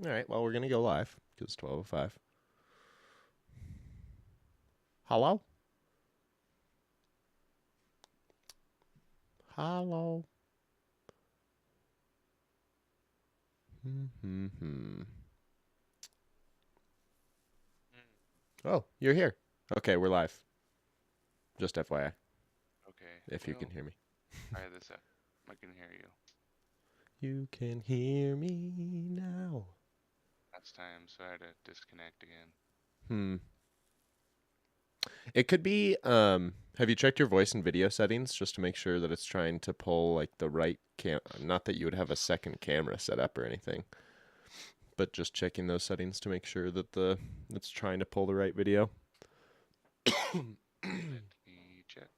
All right, well, we're going to go live because it's 12:05. Hello? Hello? Hmm. Oh, you're here. Okay, we're live. Just FYI, Okay, if you can well, hear me. try this out. I can hear you. You can hear me now. Last time, so I had to disconnect again. Hmm. It could be, have you checked your voice and video settings just to make sure that it's trying to pull like the right not that you would have a second camera set up or anything, but just checking those settings to make sure that it's trying to pull the right video. Let me check.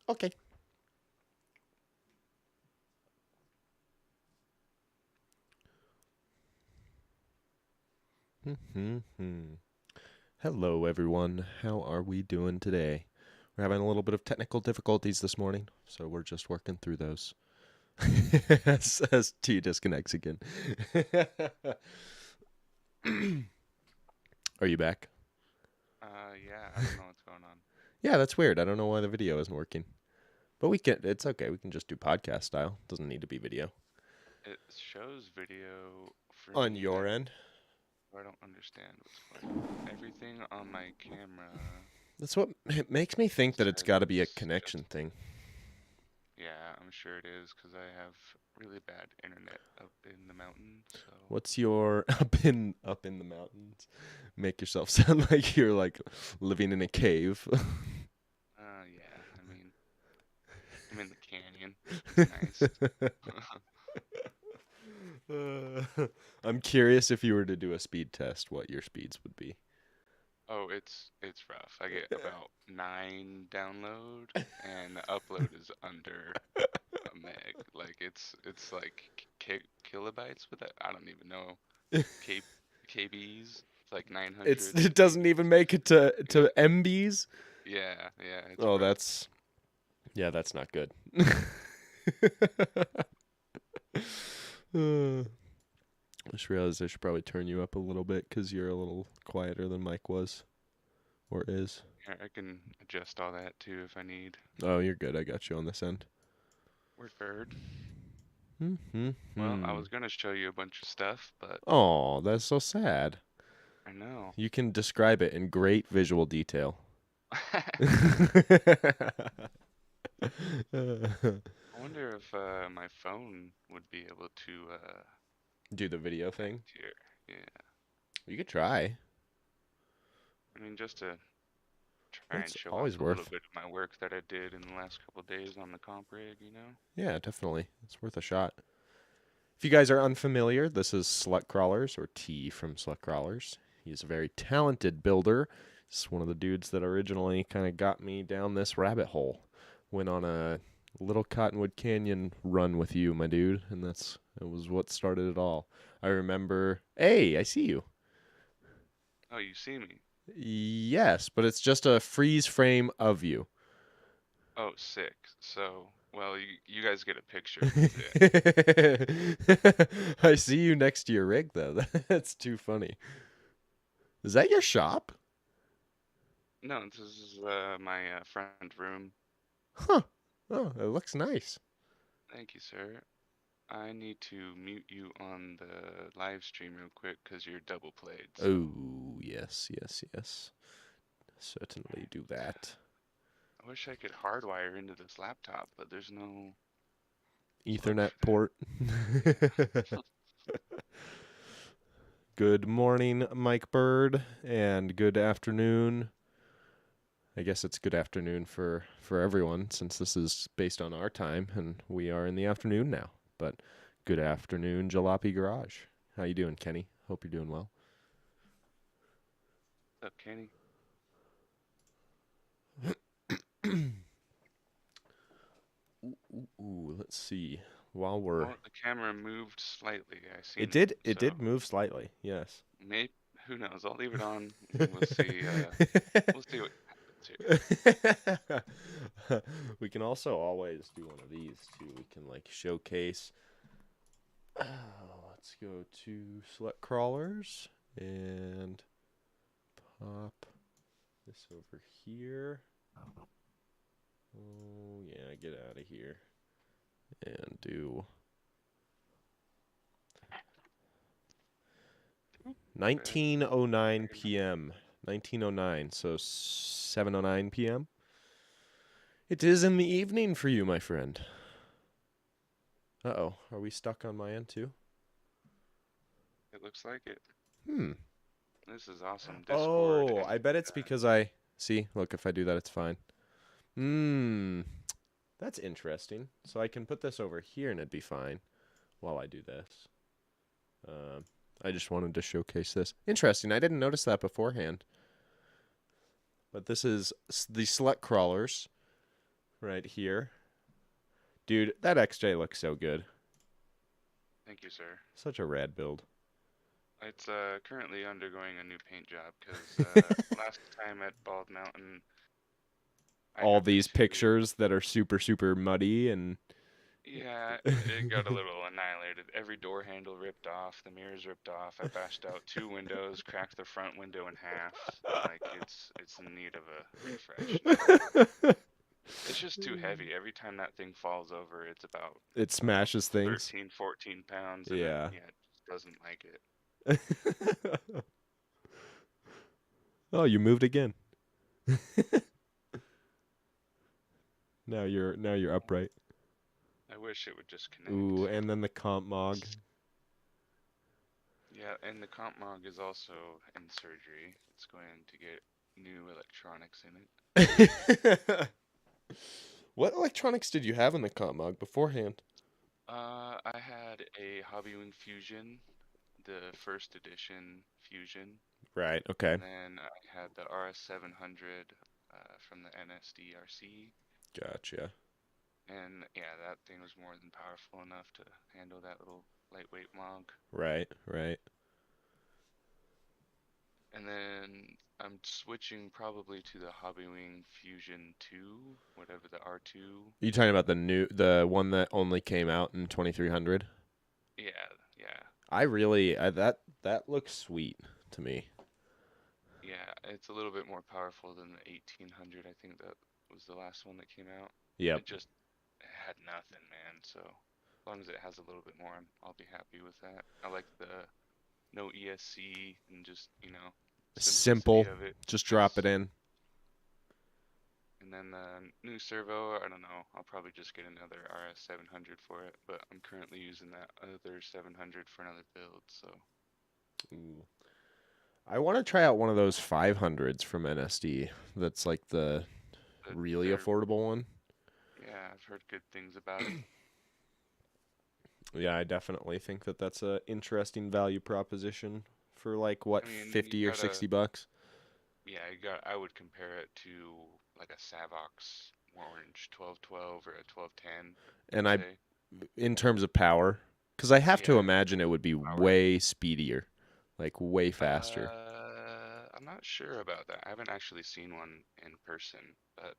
Okay. Hello, everyone. How are we doing today? We're having a little bit of technical difficulties this morning, so we're just working through those. as T disconnects again. Are you back? Yeah, I don't know what's going on. Yeah, that's weird. I don't know why the video isn't working. But we can, it's okay. We can just do podcast style. Doesn't need to be video. It shows video for On me your that end? I don't understand what's going on. Everything on my camera That's what it makes me think that it's got to be a says connection just, thing. yeah, I'm sure it is because I have really bad internet up in the mountains, so. What's your up in the mountains? Make yourself sound like you're like living in a cave. Yeah, I mean, I'm in the canyon. It's nice. I'm curious if you were to do a speed test, what your speeds would be. Oh, it's rough. I get about 9 download and the upload is under a meg. Like it's like kilobytes with it. I don't even know. K KBs. It's like 900 It doesn't even kbps. make it to MBs. Yeah, yeah, it's Oh, rough. that's not good. uh, I just realized I should probably turn you up a little bit because you're a little quieter than Mike was or is. Here, I can adjust all that too if I need. Oh, you're good. I got you on this end. We're good. Well, I Hmm. was gonna show you a bunch of stuff, but Oh, that's so sad. I know. You can describe it in great visual detail. I wonder if my phone would be able to Do the video thing. connect here. Yeah, You could try. I mean just to try and It's show off always a little worth. bit of my work that I did in the last couple days on the comp rig, you know? Yeah, definitely. It's worth a shot. If you guys are unfamiliar, this is SLUT Crawlers, or T from SLUT Crawlers. He's a very talented builder. He's one of the dudes that originally kind of got me down this rabbit hole. Went on a little Cottonwood Canyon run with you, my dude, and it was what started it all. I remember. Hey, I see you. Oh, you see me. Yes, but it's just a freeze frame of you. Oh, sick. So, well, you guys get a picture of me today. I see you next to your rig, though. That's too funny. Is that your shop? No, this is my front room. Huh. Oh, it looks nice. Thank you, sir. I need to mute you on the live stream real quick because you're double played, so. Oh, yes, yes, yes. Certainly do that. I wish I could hardwire into this laptop, but there's no plug Ethernet for that. port. Yeah. Good morning, Mike Bird, and good afternoon. I guess it's good afternoon for everyone since this is based on our time and we are in the afternoon now. But good afternoon, Jalopy Garage. How you doing, Kenny? Hope you're doing well. What's up, Kenny? Ooh, let's see. While we're Oh, the camera moved slightly. I It seen it. did it So, did move slightly. Yes. maybe, who knows? I'll leave it on and we'll see what happens here. We can also always do one of these too. We can like showcase. Oh, let's go to SLUT Crawlers and pop this over here. Oh, yeah, get out of here. And do 19:09 p.m. 19:09, so 7:09 p.m. It is in the evening for you, my friend. Uh-oh, are we stuck on my end too? It looks like it. Hmm. This is awesome. Discord. Oh, I bet it's because I... See, look, if I do that, it's fine. That's interesting. So I can put this over here and it'd be fine while I do this. I just wanted to showcase this. Interesting. I didn't notice that beforehand. But this is the SLUT Crawlers right here. Dude, that XJ looks so good. Thank you, sir. Such a rad build. It's currently undergoing a new paint job because last time at Bald Mountain, All these pictures that are super, super muddy and... Yeah, it got a little annihilated. Every door handle ripped off, the mirrors ripped off. I bashed out 2 windows, cracked the front window in half. Like it's in need of a refresh. It's just too heavy. Every time that thing falls over, it's about... It smashes things. 13, 14 pounds. And yeah. It just doesn't like it. Oh, you moved again. Now you're upright. I wish it would just connect. Ooh, and then the comp mog. Yeah, and the comp mog is also in surgery. It's going to get new electronics in it. What electronics did you have in the comp mog beforehand? I had a Hobbywing Fusion, the first edition Fusion. Right, okay. And then I had the RS700 from the NSDRC. Gotcha. And yeah, that thing was more than powerful enough to handle that little lightweight mog. Right, right. And then I'm switching probably to the Hobbywing Fusion 2, whatever the R2. Are you talking about the one that only came out in 2300? Yeah. I really that looks sweet to me. Yeah, it's a little bit more powerful than the 1800. I think that was the last one that came out. Yep. It just had nothing, man. So as long as it has a little bit more, I'll be happy with that. I like the no ESC and just, simple of it. Just drop it in. And then the new servo, I don't know. I'll probably just get another RS700 for it, but I'm currently using that other 700 for another build, so. Ooh. I want to try out one of those 500s from NSD. That's like the really affordable one. Yeah, I've heard good things about it. Yeah, I definitely think that that's a interesting value proposition for like what, 50 or 60 bucks. Yeah, I would compare it to like a Savox Orange 1212 or a 1210. And in terms of power, because I have to imagine it would be way speedier, like way faster. I'm not sure about that. I haven't actually seen one in person, but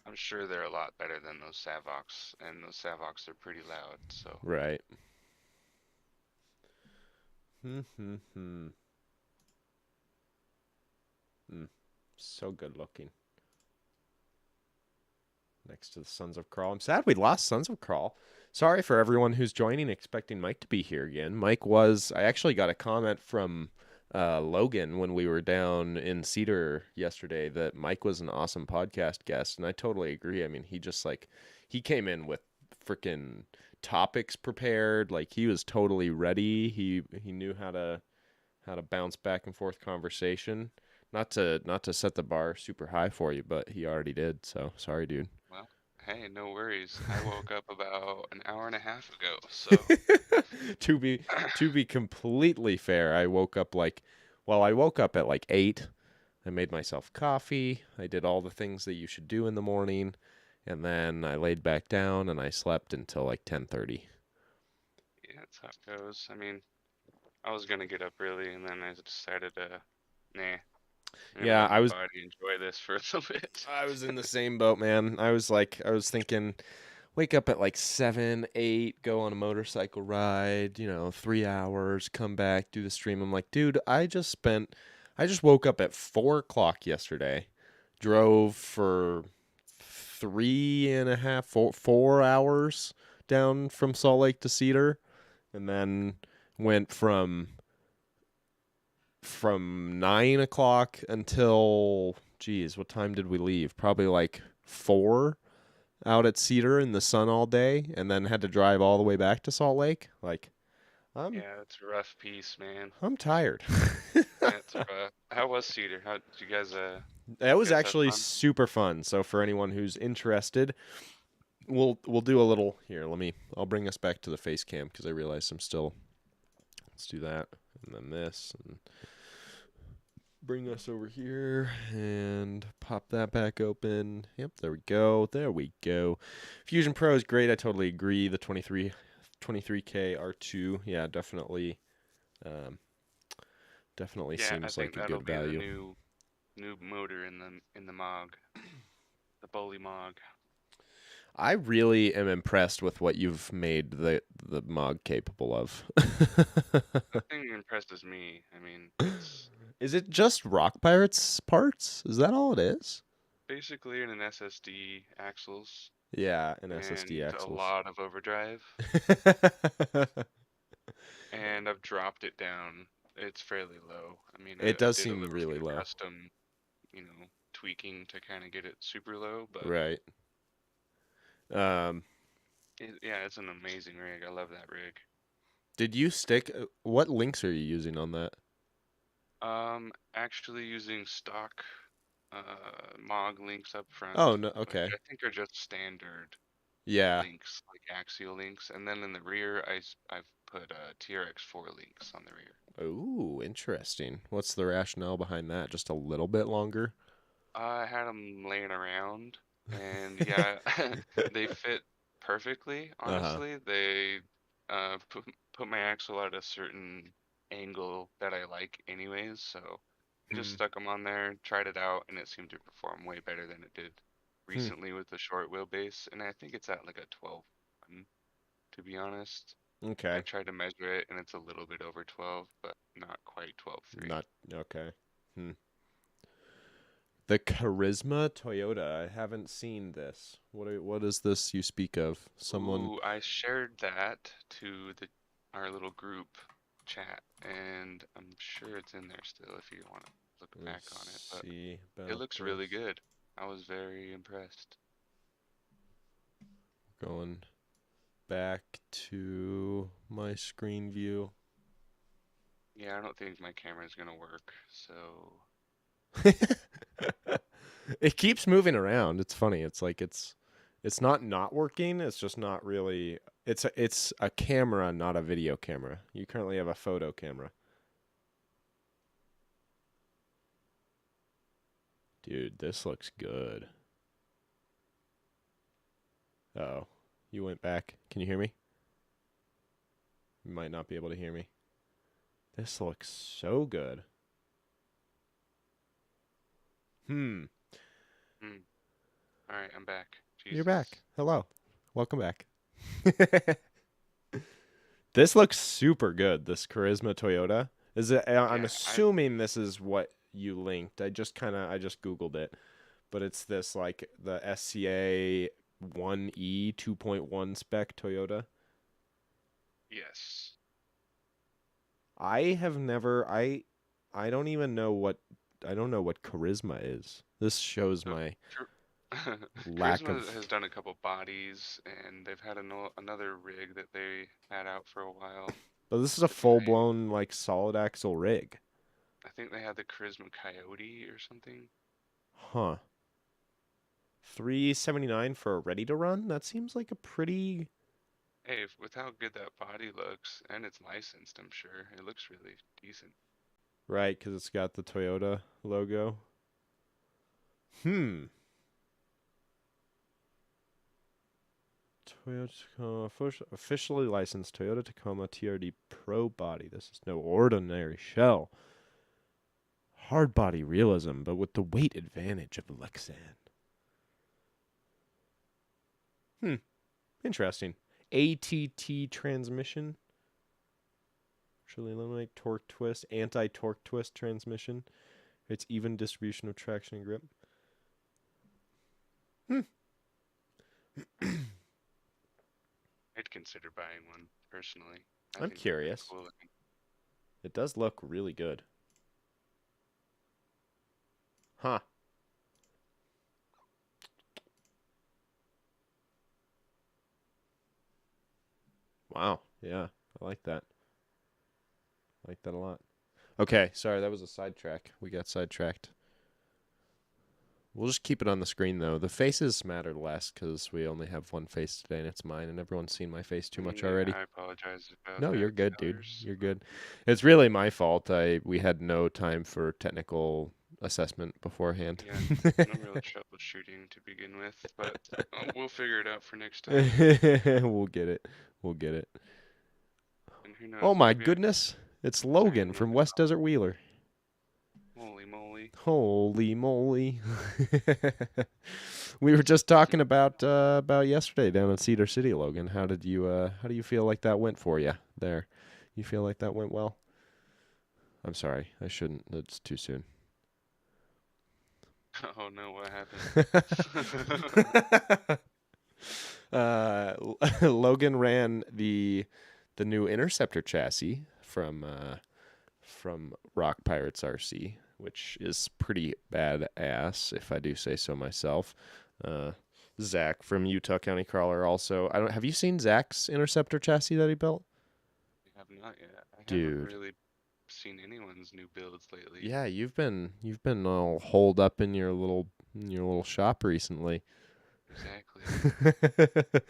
I'm sure they're a lot better than those Savox, and those Savox are pretty loud, so. Right. So good looking. Next to the Sons of Crawl. I'm sad we lost Sons of Crawl. Sorry for everyone who's joining, expecting Mike to be here again. I actually got a comment from Logan when we were down in Cedar yesterday that Mike was an awesome podcast guest, and I totally agree. I mean, he came in with freaking topics prepared, like he was totally ready. He knew how to bounce back and forth conversation. Not to set the bar super high for you, but he already did. So sorry, dude. Well, hey, no worries. I woke up about an hour and a half ago. So to be completely fair, I woke up at like 8. I made myself coffee. I did all the things that you should do in the morning, and then I laid back down and I slept until like 10:30. Yeah, that's how it goes. I mean, I was gonna get up early, and then I decided to, nah. Yeah, I was enjoy this for a little bit. I was in the same boat, man. I was thinking, wake up at like 7, 8, go on a motorcycle ride, 3 hours, come back, do the stream. I'm like, dude, I just woke up at 4 o'clock yesterday, drove for 3.5, 4 hours down from Salt Lake to Cedar, and then went from 9 o'clock until, geez, what time did we leave? Probably like 4 out at Cedar in the sun all day, and then had to drive all the way back to Salt Lake. Like, I'm Yeah, it's a rough piece, man. I'm tired. Yeah, it's rough. How was Cedar? How did That you was guys have actually fun? super fun. So for anyone who's interested, we'll do a little here. I'll bring us back to the face cam because I realize I'm still. Let's do that, and then this, and bring us over here and pop that back open. Yep, there we go. There we go. Fusion Pro is great. I totally agree. The 23K R2, yeah, um, definitely Yeah, I seems think like a that'll good be the value. new motor in the Mog, the Bully Mog. I really am impressed with what you've made the Mog capable of. Nothing impresses me. I mean, it's Is it just Rock Pirates parts? Is that all it is? basically an SSD axles Yeah, an SSD and a axles. lot of overdrive, and I've dropped it down. It's fairly low. I mean, It I does did a seem little bit really of low. custom, tweaking to kind of get it super low, but Right. Um, yeah, it's an amazing rig. I love that rig. did you stick? What links are you using on that? Actually using stock Mog links up front, Oh no. which Okay. I think are just standard Yeah. links, like axial links, and then in the rear, I've put TRX4 links on the rear. Ooh, interesting. What's the rationale behind that? Just a little bit longer. I had them laying around, and yeah, they fit perfectly. Uh huh. Honestly, they put my axle at a certain angle that I like, anyways. So I just Hmm. stuck them on there, tried it out, and it seemed to perform way better than it did Hmm. recently with the short wheelbase. And I think it's at like a 12.1, to be honest. I Okay. tried to measure it, and it's a little bit over 12, but not quite 12.3. Not okay. Hmm. The Charisma Toyota. I haven't seen this. What is this you speak of? Someone. Ooh, I shared that to the our little group chat, and I'm sure it's in there still if you want to look back on it. Let's But see it about looks really this. good. I was very impressed. Going back to my screen view. Yeah, I don't think my camera's gonna work, so It keeps moving around. It's funny. It's like it's not working. It's just not really. It's a camera, not a video camera. You currently have a photo camera. Dude, this looks good. Oh, you went back. Can you hear me? You might not be able to hear me. This looks so good. Hmm. hmm. All right, I'm back. You're Jesus. back. Hello. Welcome back. This looks super good. This Charisma Toyota. Is it? I'm Yeah, assuming this is what you linked. I just googled it, but it's this like the SCA 1E 2.1 spec Toyota. yes. I have never. I don't even know what. I don't know what Charisma is. This shows So, my lack Charisma of. has done a couple bodies, and they've had another rig that they had out for a while. But this is a The full Coyote. blown like solid axle rig. I think they had the Charisma Coyote or something. Huh. 379 for a ready to run? That seems like a pretty Hey, with how good that body looks, and it's licensed, I'm sure it looks really decent. right because it's got the Toyota logo. Hmm. Toyota Tacoma officially licensed Toyota Tacoma TRD Pro body. This is no ordinary shell. Hard body realism, but with the weight advantage of Lexan. Hmm. Interesting. ATT transmission. Should eliminate torque twist. Anti-torque twist transmission. It's even distribution of traction and grip. Hmm. I'd consider buying one personally. I I'm think they're pretty curious. cool looking. It does look really good. Huh. Wow. Yeah. I like that. I like that a lot. Okay. Sorry, that was a sidetrack. We got sidetracked. We'll just keep it on the screen, though. The faces matter less because we only have one face today, and it's mine, and everyone's seen my face too much Yeah, already. I apologize about No, you're that, good, dude. sellers. You're good. It's really my fault. We had no time for technical assessment beforehand. Yeah, no real troubleshooting to begin with, but we'll figure it out for next time. We'll get it. We'll get it. And who knows, Oh my maybe I can goodness. It's turn Logan one from of West Desert Wheeler. Holy moly. Holy moly. We were just talking about yesterday down in Cedar City, Logan. How do you feel like that went for you there? You feel like that went well? I'm sorry. I shouldn't. It's too soon. Oh no, what happened? Logan ran the new Interceptor chassis from Rock Pirates RC, which is pretty badass, if I do say so myself. Zach from Utah County Crawler also. I don't. Have you seen Zach's Interceptor chassis that he built? I have not yet. I haven't Dude. really seen anyone's new builds lately. Yeah, you've been all holed up in your little shop recently. Exactly.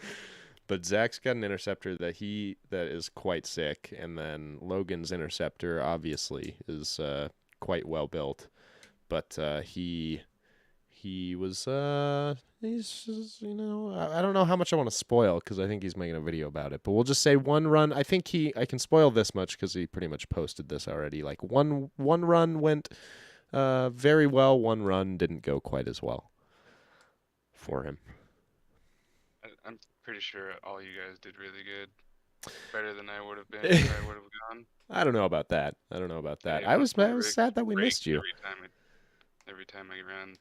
But Zach's got an Interceptor that is quite sick, and then Logan's Interceptor obviously is quite well built, but he was he's I don't know how much I want to spoil because I think he's making a video about it, but we'll just say one run. I think I can spoil this much because he pretty much posted this already. Like one run went very well, one run didn't go quite as well for him. I'm pretty sure all you guys did really good. Better than I would have been if I would have gone. I don't know about that. I don't know about that. Hey, I my was rigs sad that we break missed you. every time I run.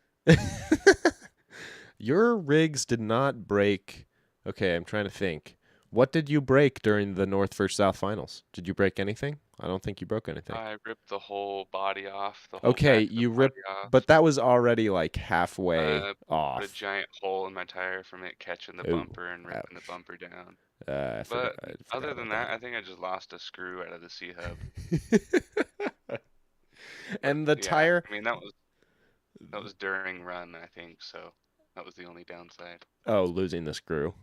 Your rigs did not break. Okay, I'm trying to think. What did you break during the North versus South finals? Did you break anything? I don't think you broke anything. I ripped the whole body off, the whole Okay, back of the you body ripped, off. but that was already like halfway Put a off. giant hole in my tire from it catching the Ooh, bumper and ripping the ouch. bumper down. I But forgot other about than that, I think I just lost a screw out of the C-hub. that. But And the yeah, tire. I mean that was during run, I think, so that was the only downside. Oh, losing the screw.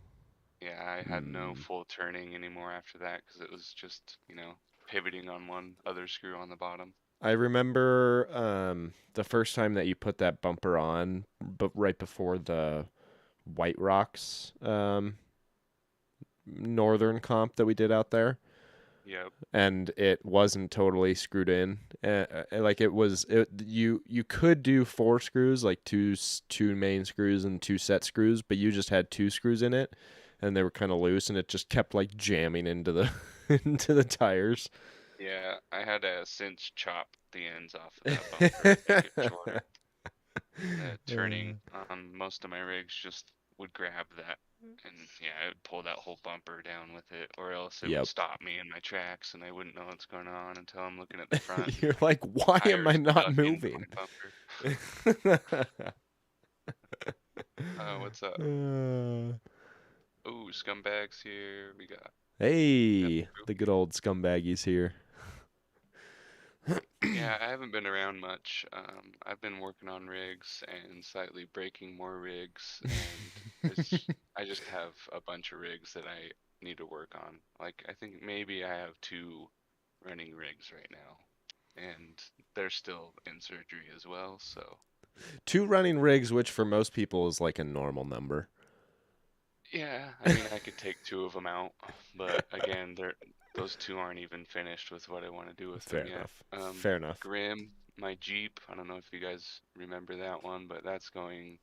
Yeah, I had no Mm. full turning anymore after that because it was just, pivoting on one other screw on the bottom. I remember the first time that you put that bumper on, but right before the White Rocks northern comp that we did out there, Yep. and it wasn't totally screwed in. Like you could do 4 screws, like two main screws and 2 set screws, but you just had 2 screws in it, and they were kind of loose, and it just kept like jamming into the into the tires. Yeah, I had to since chop the ends off of that bumper to make it shorter. Turning on most of my rigs just would grab that, and yeah, it would pull that whole bumper down with it, or else it Yep. would stop me in my tracks, and I wouldn't know what's going on until I'm looking at the front. You're like, why am I Tires not stuck into moving? my bumper. What's up? Ooh, scumbags here. We got Hey, the good old scumbaggies here. Yeah, I haven't been around much. I've been working on rigs and slightly breaking more rigs, and I just have a bunch of rigs that I need to work on. Like, I think maybe I have 2 running rigs right now, and they're still in surgery as well, so 2 running rigs, which for most people is like a normal number. yeah, I mean, I could take 2 of them out, but again, those 2 aren't even finished with what I want to do with Fair them yet. enough. Fair enough. Grim, my Jeep, I don't know if you guys remember that one, but that's going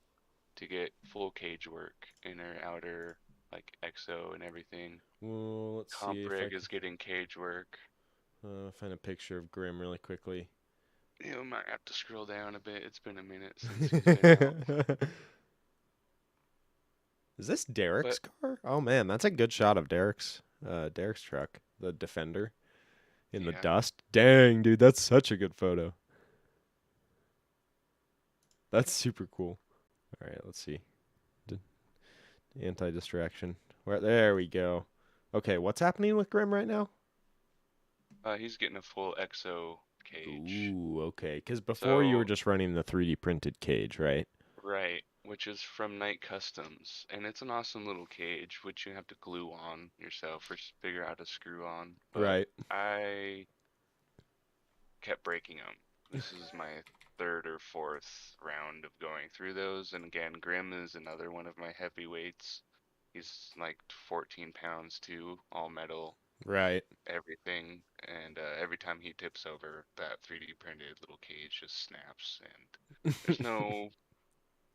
to get full cage work, inner, outer, like EXO and everything. Well, let's see Comp if I rig can is getting cage work. find a picture of Grim really quickly. You might have to scroll down a bit. It's been a minute since he's been out. Is this But Derek's car? Oh man, that's a good shot of Derek's truck, the Defender in the yeah, dust. Dang, dude, that's such a good photo. That's super cool. All right, let's see. D- Anti-distraction. Where there we go. Okay, what's happening with Grim right now? he's getting a full EXO cage. Ooh, okay. Because before you were So just running the 3D printed cage, right? right, which is from Night Customs, and it's an awesome little cage which you have to glue on yourself or figure out how to screw on. But Right. I kept breaking them. This is my third or fourth round of going through those, and again, Grim is another one of my heavyweights. He's like 14 pounds too, all metal, Right. everything, and every time he tips over, that 3D printed little cage just snaps, and there's no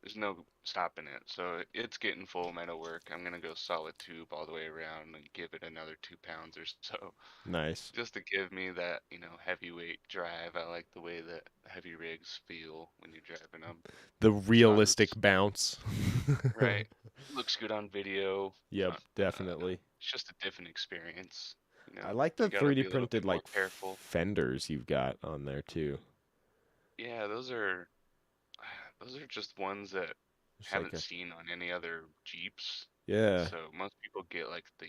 there's no stopping it. So it's getting full metal work. I'm gonna go solid tube all the way around and give it another 2 pounds or so, Nice. just to give me that, heavyweight drive. I like the way that heavy rigs feel when you're driving them. The It's not realistic as bounce. right. Looks good on video. Yep, Not, definitely. it's just a different experience. I like the You gotta 3D be a little printed bit more like careful. fenders you've got on there too. Yeah, those are just ones that Just like haven't a seen on any other Jeeps. yeah, So most people get like the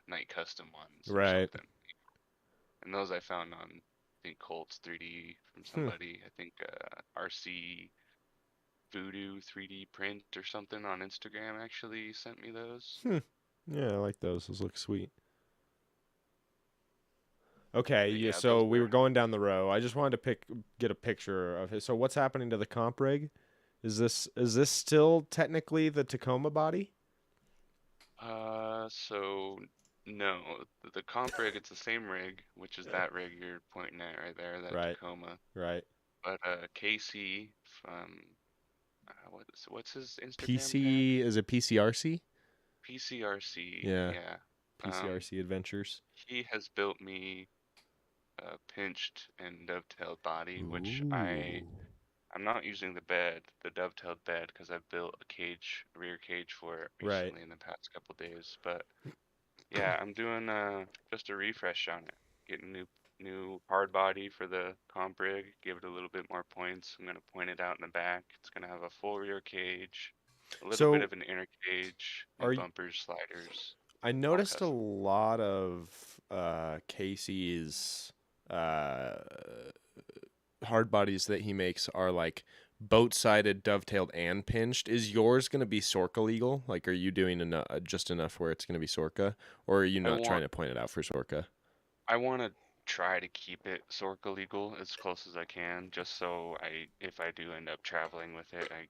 night custom ones or right. something. And those I found on, I think, Colts 3D from Hmm. somebody. I think RC Voodoo 3D print or something on Instagram actually sent me those. Hmm. Yeah, I like those. Those look sweet. Okay, But yeah, yeah, so those we are were going down the row. I just wanted to get a picture of it. So what's happening to the comp rig? Is this still technically the Tacoma body? so no, the comp rig, it's the same rig, which is that rig you're pointing at right there, that Right, Tacoma. right. But Casey from what's his Instagram tag? PC is it PCRC? PCRC, Yeah, yeah. Um, PCRC Adventures. he has built me a pinched and dovetailed body, which Ooh. I'm not using the dovetailed bed, because I've built a rear cage for it Right. recently in the past couple days. But yeah, I'm doing just a refresh on it, getting new hard body for the comp rig, give it a little bit more points. I'm gonna point it out in the back. It's gonna have a full rear cage, a little bit So of an inner cage, are and y- bumpers, sliders, I all noticed a custom. lot of Casey's uh, hard bodies that he makes are like boat-sided, dovetailed, and pinched. Is yours going to be Sorka legal? Like, are you doing just enough where it's going to be Sorka, or are you I not want trying to point it out for Sorka? I want to try to keep it Sorka legal as close as I can, just so if I do end up traveling with it, I,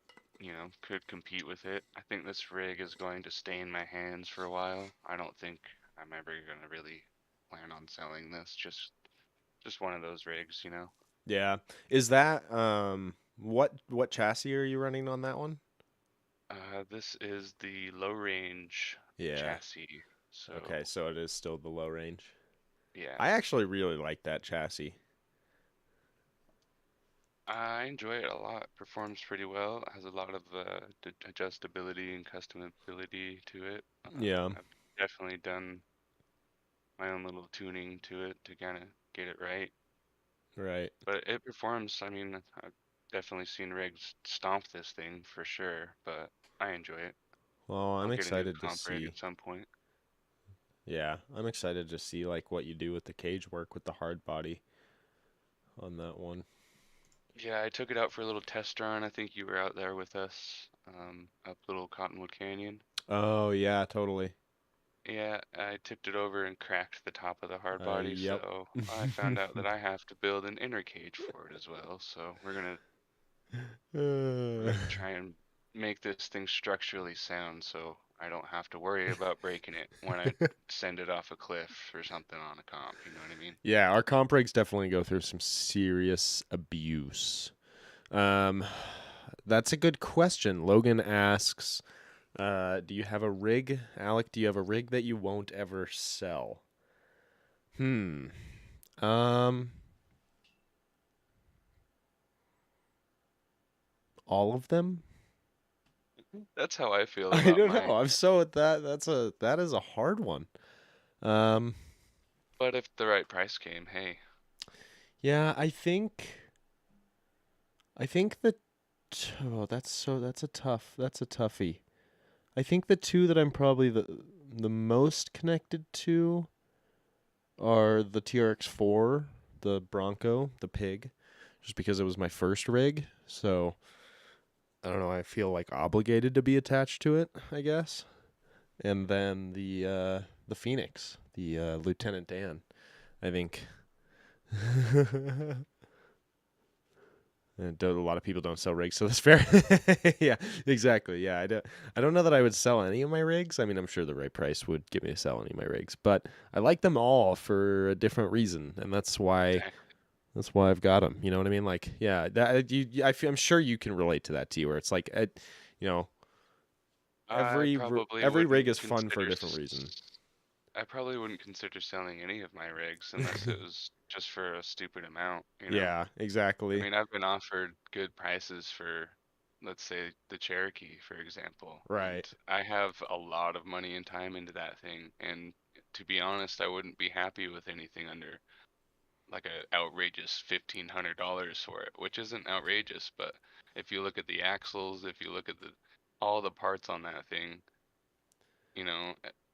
could compete with it. I think this rig is going to stay in my hands for a while. I don't think I'm ever gonna really plan on selling this. Just one of those rigs. Yeah. Is that what chassis are you running on that one? This is the low range Yeah. chassis, Okay, so so it is still the low range. yeah. I actually really like that chassis. I enjoy it a lot. Performs pretty well. It has a lot of adjustability and customability to it. Yeah. I've definitely done my own little tuning to it to kind of get it right. Right. But it performs. I mean, I've definitely seen rigs stomp this thing for sure, but I enjoy it. Well, I'm I'll get a new excited to comp rig see. at some point. Yeah, I'm excited to see like what you do with the cage work with the hard body on that one. Yeah, I took it out for a little test run. I think you were out there with us, up Little Cottonwood Canyon. Oh yeah, totally. Yeah, I tipped it over and cracked the top of the hard body, Yep. so I found out that I have to build an inner cage for it as well. So we're gonna try and make this thing structurally sound, so I don't have to worry about breaking it when I send it off a cliff or something on a comp. You know what I mean? Yeah, our comp rigs definitely go through some serious abuse. Um, that's a good question. Logan asks, Do you have a rig, Alec? Do you have a rig that you won't ever sell? Hmm. Um. All of them? That's how I feel I about don't know. mine. I'm so at that. That is a hard one. Um. But if the right price came, hey, Yeah, I think that. Oh, that's a toughie. I think the two that I'm probably the most connected to are the TRX4, the Bronco, the pig, just because it was my first rig. So I don't know. I feel like obligated to be attached to it, I guess. And then the Phoenix, the Lieutenant Dan. I think. And a lot of people don't sell rigs, so that's fair. Yeah, exactly. Yeah, I don't know that I would sell any of my rigs. I mean, I'm sure the right price would get me to sell any of my rigs, but I like them all for a different reason, and exactly. that's why I've got them. You know what I mean? Like, yeah, I'm sure you can relate to that too, where it's like, you know, I probably every rig wouldn't is fun for a different reason. I probably wouldn't consider selling any of my rigs unless it was just for a stupid amount, you know? Yeah, I exactly. mean, I've been offered good prices for, let's say, the Cherokee, for example, and Right. I have a lot of money and time into that thing, and to be honest, I wouldn't be happy with anything under like a outrageous $1,500 for it, which isn't outrageous, but if you look at the axles, if you look at the all the parts on that thing,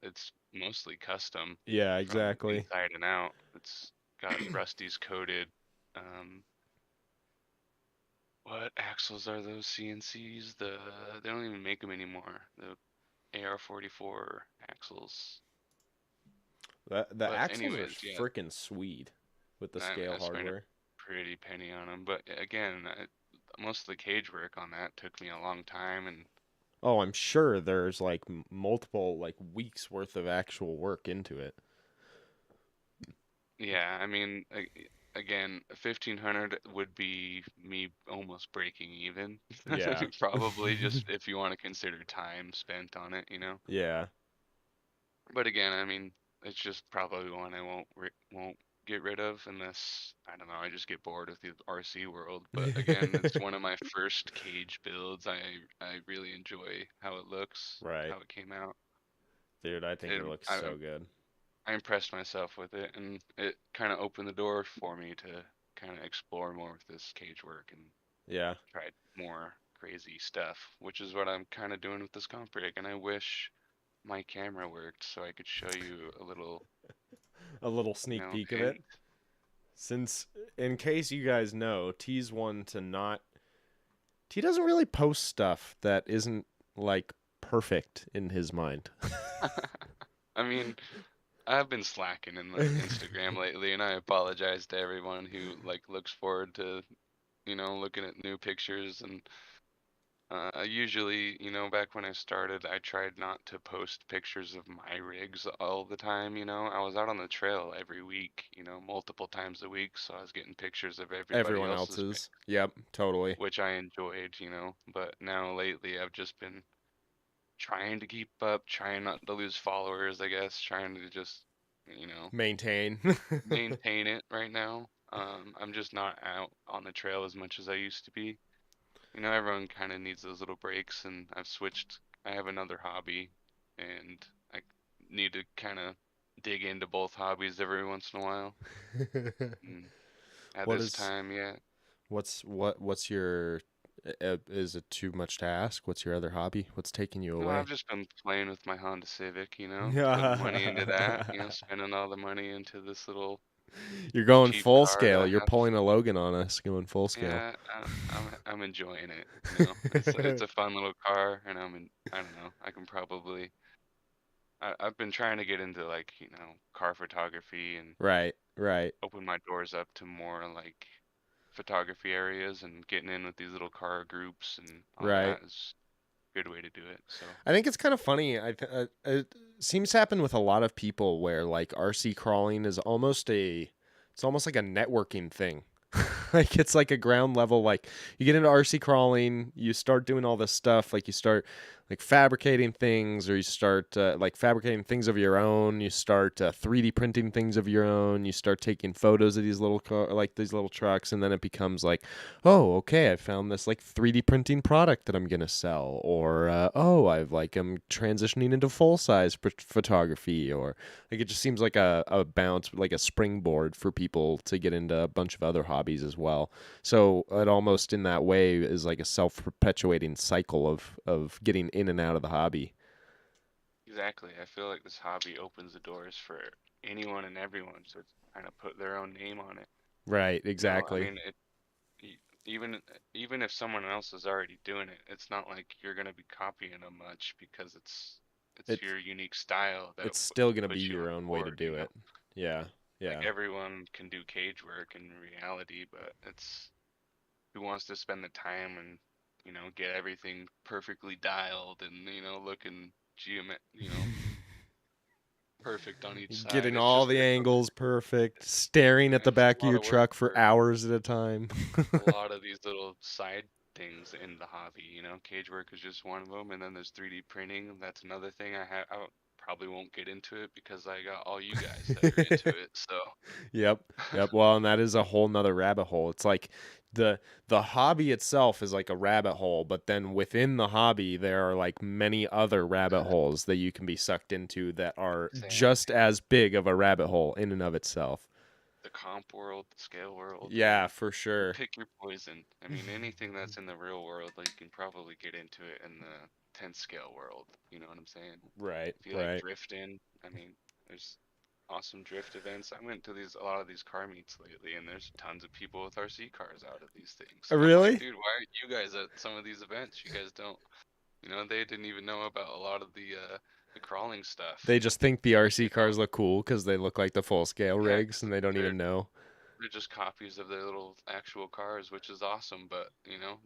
it's mostly custom Yeah, from exactly. inside and out. It's got Rusty's coated. Um, what axles are those CNCs? They don't even make them anymore. The AR-44 axles. The But axles are anyways, yeah, freaking sweet with the I mean, scale I spent a hardware. pretty penny on them. But again, most of the cage work on that took me a long time, and Oh, I'm sure there's like multiple like weeks worth of actual work into it. yeah, I mean, again, 1,500 would be me almost breaking even. Yeah. Probably just if you want to consider time spent on it, you know. Yeah. But again, I mean, it's just probably one I won't get rid of unless I don't know, I just get bored with the RC world. But again, it's one of my first cage builds. I really enjoy how it looks, Right. how it came out. Dude, I think It it looks I so good. I impressed myself with it, and it kind of opened the door for me to kind of explore more with this cage work and Yeah. try more crazy stuff, which is what I'm kind of doing with this comp rig. And I wish my camera worked so I could show you a little, A little sneak peek of it. hint. Since in case you guys know, T's one to not T doesn't really post stuff that isn't like perfect in his mind. I mean, I've been slacking in the Instagram lately, and I apologize to everyone who like looks forward to, looking at new pictures. And I usually, back when I started, I tried not to post pictures of my rigs all the time. I was out on the trail every week, multiple times a week, so I was getting pictures of everybody Everyone else's else's. rigs, Yep, totally. which I enjoyed, But now lately, I've just been trying to keep up, trying not to lose followers, I guess, trying to just, you know, Maintain. maintain it right now. I'm just not out on the trail as much as I used to be. Everyone kind of needs those little breaks, and I've switched. I have another hobby, and I need to kind of dig into both hobbies every once in a while. And at what this is time, yeah. what's your is it too much to ask? What's your other hobby? What's taking you No, away? I've just been playing with my Honda Civic, putting money into that, spending all the money into this little You're going cheap full car that scale. I You're have. pulling a Logan on us, going full scale. Yeah, I'm enjoying it. It's a fun little car, and I don't know. I can probably I've been trying to get into like car photography and Right, right, open my doors up to more like photography areas and getting in with these little car groups and all right. that is a good way to do it. So I think it's kind of funny. It seems to happen with a lot of people where like RC crawling is it's almost like a networking thing. Like it's like a ground level. Like you get into RC crawling, you start doing all this stuff. Like you start like fabricating things, or you start like fabricating things of your own. You start 3D printing things of your own. You start taking photos of these like these little trucks, and then it becomes like, oh, okay, I found this like 3D printing product that I'm gonna sell, or oh, I'm transitioning into full size photography, or like it just seems like a bounce, like a springboard for people to get into a bunch of other hobbies as well. So it almost in that way is like a self-perpetuating cycle of getting in and out of the hobby. Exactly. I feel like this hobby opens the doors for anyone and everyone to kind of put their own name on it. Right, You know, I exactly. mean, e- even if someone else is already doing it, it's not like you're gonna be copying them much because it's It's your unique style that it's still gonna be puts you your on own way to board, do it. Yeah, Like yeah. everyone can do cage work in reality, but it's who wants to spend the time and get everything perfectly dialed and looking perfect on each side. Getting It's all just the like angles perfect, staring at the it's just back a of lot your of work truck for for hours at a time. a lot of these little side things in the hobby. Cage work is just one of them, and then there's 3D printing. That's another thing probably won't get into it because I got all you guys that are into it. So Yep. Yep. Well, and that is a whole nother rabbit hole. It's like the the hobby itself is like a rabbit hole, but then within the hobby there are like many other rabbit holes that you can be sucked into that are just exactly. as big of a rabbit hole in and of itself. The comp world, the scale world. I Yeah, mean, for you sure. pick your poison. I mean, anything that's in the real world, like you can probably get into it in the 10th scale world. You know what I'm saying? Right, If you like right. drifting, I mean, there's awesome drift events. I went to a lot of these car meets lately, and there's tons of people with RC cars out at these things. And I'm like, Really? dude, why aren't you guys at some of these events? You guys don't, they didn't even know about a lot of the crawling stuff. They just think the You RC know? cars look cool because they look like the full scale Yeah, rigs because and they don't they're even know. they're just copies of their little actual cars, which is awesome. But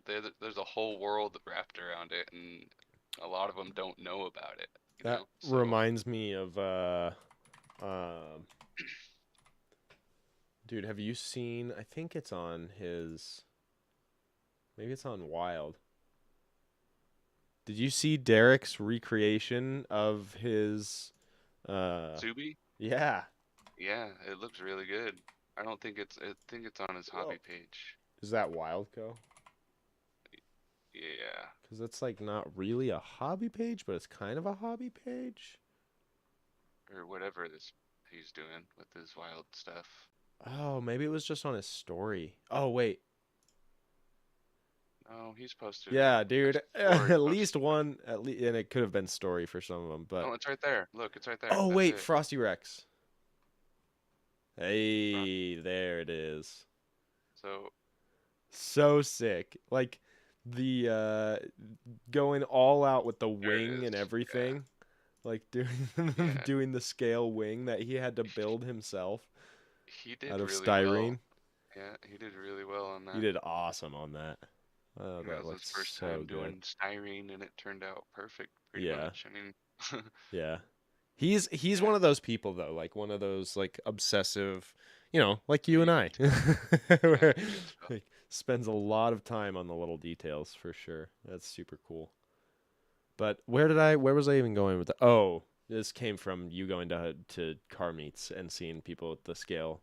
there's a whole world wrapped around it, and a lot of them don't know about it. That So reminds me of um dude, have you seen, I think it's on his, maybe it's on Wild. Did you see Derek's recreation of his Zuby, yeah. yeah, it looks really good. I think it's on his hobby Whoa. page. Is that Wildco? Yeah, Cuz it's like not really a hobby page, but it's kind of a hobby page. or whatever this he's doing with his wild stuff. Oh, maybe it was just on his story. Oh, wait. Oh, he's posted it on. Yeah, I dude. swore he At posted least it. one, at least, and it could have been story for some of them, but Oh, it's right there. Look, it's right there. oh That's wait, it. Frosty Rex. Frost. Hey, there it is. So So sick. Like the going all out with the there it wing is. and everything. Like doing Yeah, yeah. doing the scale wing that he had to build himself He out did of really well. styrene. Yeah, he did really well on He that. did awesome on that. Oh, And that that was his looks first so time good. doing styrene, and it turned out perfect, pretty Yeah. much. I mean, Yeah. He's yeah, one of those people though, like one of those like obsessive, like you pretty and I. detailed. Yeah, Where, pretty detailed. like, spends a lot of time on the little details for sure. That's super cool. But where was I even going with the Oh, this came from you going to car meets and seeing people with the scale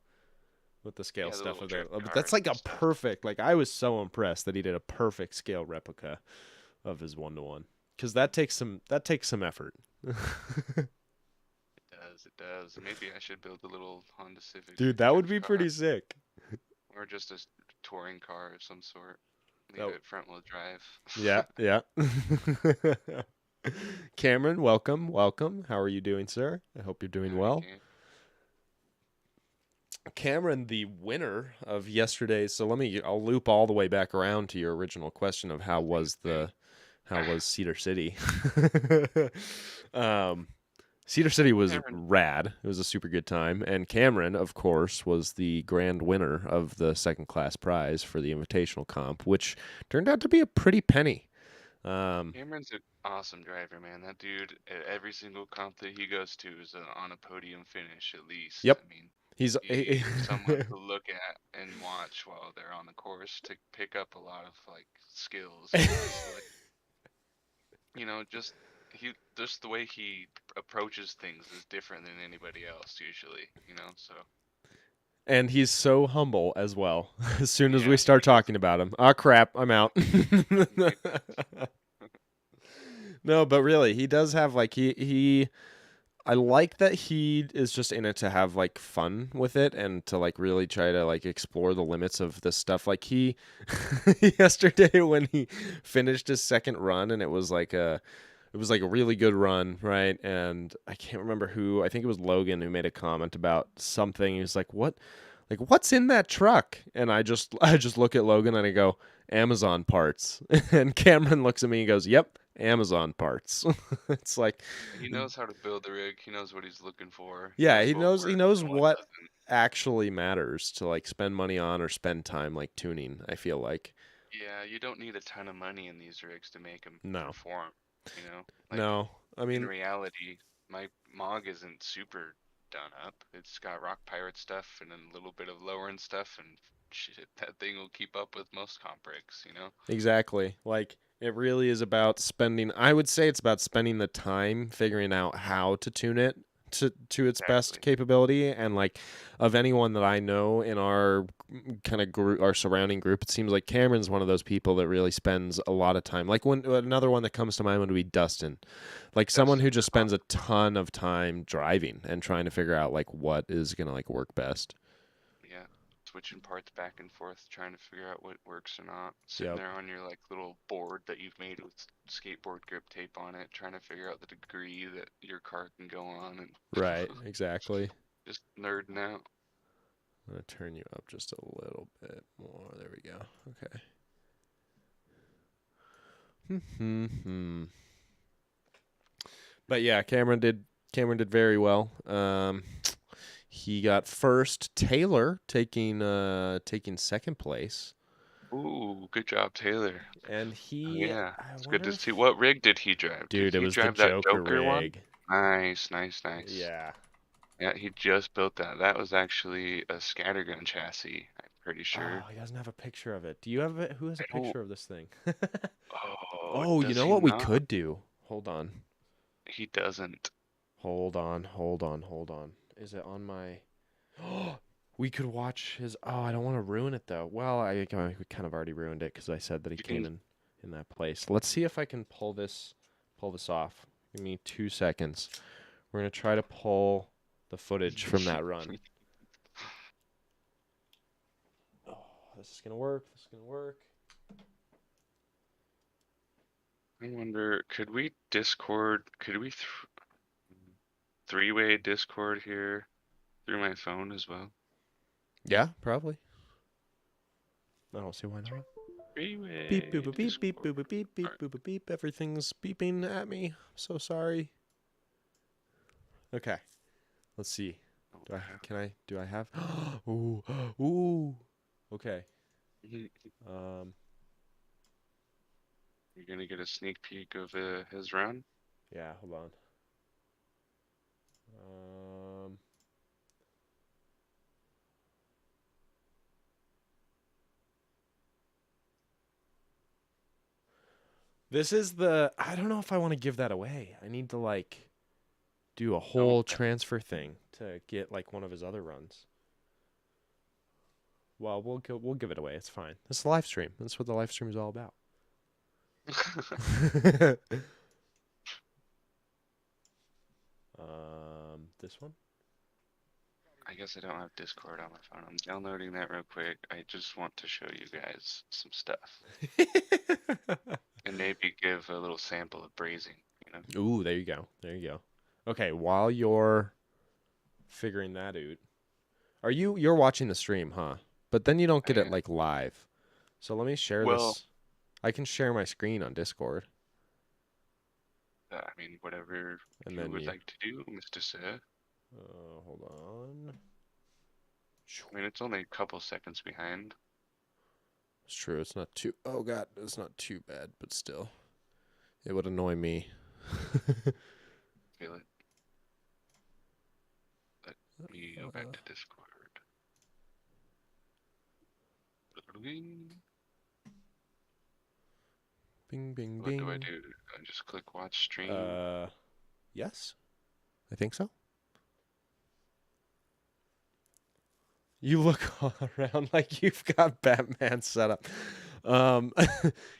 Yeah, the stuff little of their drift but that's cars like and a stuff. perfect, like I was so impressed that he did a perfect scale replica of his 1-to-1 cuz that takes some effort. It does, it does. Maybe I should build a little Honda Civic Dude, that would drift be pretty car, sick. or just a touring car of some sort. Leave Oh, it front wheel drive. yeah, yeah. Cameron, welcome, welcome. How are you doing, sir? I hope you're doing Howdy, well. Cam. Cameron, the winner of yesterday's. So I'll loop all the way back around to your original question of Thanks, man. how was Cedar City? um, Cedar City was Cameron, rad. It was a super good time. And Cameron, of course, was the grand winner of the second class prize for the invitational comp, which turned out to be a pretty penny. Um, Cameron's an awesome driver, man. That dude, at every single comp that he goes to, is on a podium finish at least. yep. I mean, He's he's someone to look at and watch while they're on the course to pick up a lot of like skills. Because like you know, just the way he approaches things is different than anybody else usually, you know. So And he's so humble as well. As soon as we yeah, start he is. talking about him, oh crap, I'm out. He No, but really, he does have like he I like that he is just in it to have like fun with it and to like really try to like explore the limits of this stuff. Like he yesterday when he finished his second run and it was like a really good run, right? And I can't remember who. I think it was Logan who made a comment about something. He was like what's in that truck? And I just look at Logan and I go, Amazon parts. And Cameron looks at me and goes, "Yep, Amazon parts." It's like, he knows how to build the rig. He knows what he's looking for. He yeah, knows what he works knows and what what doesn't. actually matters to like spend money on or spend time like tuning, I feel like. Yeah, you don't need a ton of money in these rigs to make them No. perform. You know, like No. I in mean, reality, my Mog isn't super done up. It's got rock pirate stuff and a little bit of lower end stuff, and shit, that thing will keep up with most comp rigs. You know. exactly. Like it really is about spending, I would say it's about spending the time figuring out how to tune it to its best Exactly. capability. And like of anyone that I know in our kind of group, our surrounding group, it seems like Cameron's one of those people that really spends a lot of time. Like when another one that comes to mind would be Dustin, like someone who Dustin's just spends a awesome. ton of time driving and trying to figure out like what is gonna like work best. Yeah, switching parts back and forth, trying to figure out what works or not. Sitting Yep. there on your like little board that you've made with skateboard grip tape on it, trying to figure out the degree that your car can go on, and Right. Exactly. just nerding out. I'm gonna turn you up just a little bit more. There we go. Okay. But yeah, Cameron did very well. He got first. Taylor taking second place, Ooh, good job, Taylor. and Oh he yeah, I it's good wonder to see. if What rig did he drive? Did dude, it he was the drive that Joker Joker one? rig. Nice, nice, nice. Yeah. Yeah, he just built that. That was actually a scattergun chassis, I'm pretty Oh, sure. he doesn't have a picture of it. Do you have it? Who has a I don't. picture of this thing? Oh, Oh, you does know he what we not? could do? Hold on. He doesn't. Hold on. Is it on my? We could watch his. Oh, I don't want to ruin it though. Well, I kind of already ruined it because I said that he You came can. in that place. Let's see if I can pull this off. Give me 2 seconds. We're gonna try to pull the footage from that run. Oh, this is gonna work. This is gonna work. I wonder, could we Discord? Could we three-way Discord here through my phone as well? Yeah, probably. I don't see why not. Beep boop Three-way boop beep beep Discord. boop boop beep beep Alright. boop boop beep. Everything's beeping at me. I'm so sorry. Okay, let's see. Do I have? Ooh, ooh. Okay. Um, You're gonna get a sneak peek of his run. yeah, hold on. Um, this is I don't know if I want to give that away. I need to like do a Oh, whole transfer thing to get like one of his other runs. Well, we'll give it away. It's fine. It's a live stream. That's what the live stream is all about. This one. I guess I don't have Discord on my phone. I'm downloading that real quick. I just want to show you guys some stuff and maybe give a little sample of brazing, you know? Ooh, there you go. There you go. Okay, while you're figuring that out, you're watching the stream, huh? But then you don't I get it am. like live. So let me share Well, this. I can share my screen on Discord, I mean, whatever and you then would like to do, Mr. Sir. hold on. I mean, it's only a couple seconds behind. It's true. It's not too. Oh God, it's not too bad, but still, it would annoy me. Feel it. Let me go back to Discord. Bing, bing, What do I bing. do? I just click watch stream. Yes, I think so. You look all around like you've got Batman set up. Um,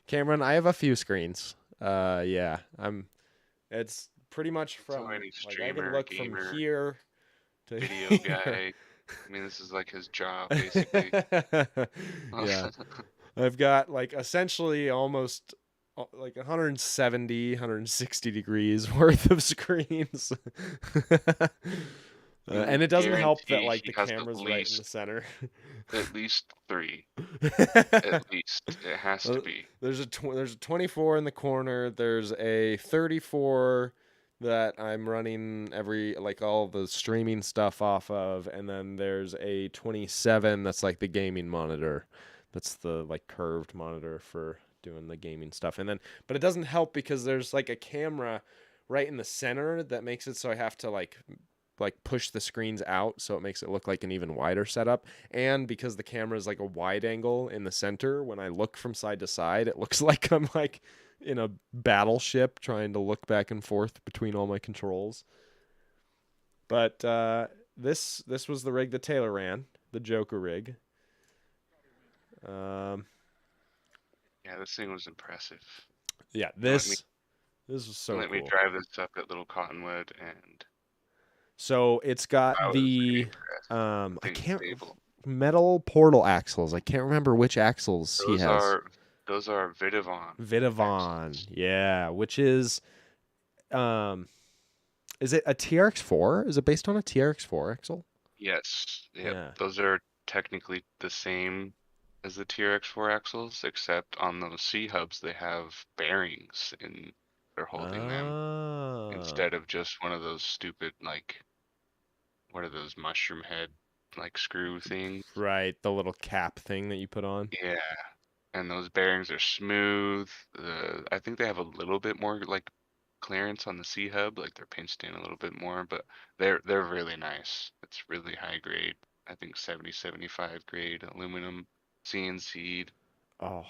Cameron, I have a few screens. Yeah, it's pretty much So from any like I can streamer, look from gamer, here to video here. guy. I mean, this is like his job, basically. Yeah, I've got like essentially almost like 170, 160 degrees worth of screens. And And it doesn't help that guarantee like he the has camera's right in the center. at least three. At least it has to Uh, be. there's a 24 in the corner. There's a 34 that I'm running every like all the streaming stuff off of, and then there's a 27 that's like the gaming monitor. That's the like curved monitor for doing the gaming stuff. And then but it doesn't help because there's like a camera right in the center that makes it so I have to like push the screens out so it makes it look like an even wider setup. And because the camera is like a wide angle in the center, when I look from side to side, it looks like I'm like in a battleship trying to look back and forth between all my controls. But this was the rig that Taylor ran, the Joker rig. Um, Yeah, this thing was impressive. yeah, And let me this was so let me cool. drive this up at Little Cottonwood, and So it's got I was pretty the impressed. I Thing's can't stable. metal portal axles. I can't remember which axles he Those has. are those are Vidavon Vitavon, axles. yeah, which um is it a TRX4? Is it based on a TRX4 axle? Yes, yep. Yeah. Those are technically the same as the TRX4 axles, except on those C hubs they have bearings and they're holding them Oh. instead of just one of those stupid like what are those mushroom head like screw things. Right, the little cap thing that you put on. Yeah, and those bearings are smooth. I think they have a little bit more like clearance on the C hub, like they're pinched in a little bit more, but they're really nice. It's really high grade. I think 70-75 grade aluminum CNC'd. Oh.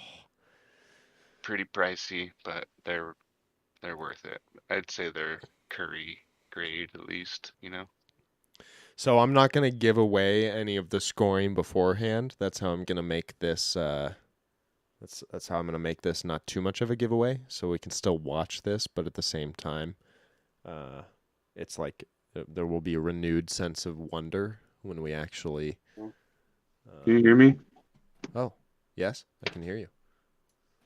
Pretty pricey, but they're worth it. I'd say they're Curry grade at least, you know. So I'm not going to give away any of the scoring beforehand. That's how I'm going to make this that's how I'm going to make this not too much of a giveaway so we can still watch this, but at the same time uh it's like there will be a renewed sense of wonder when we actually Can you um hear me? oh, yes, I can hear you.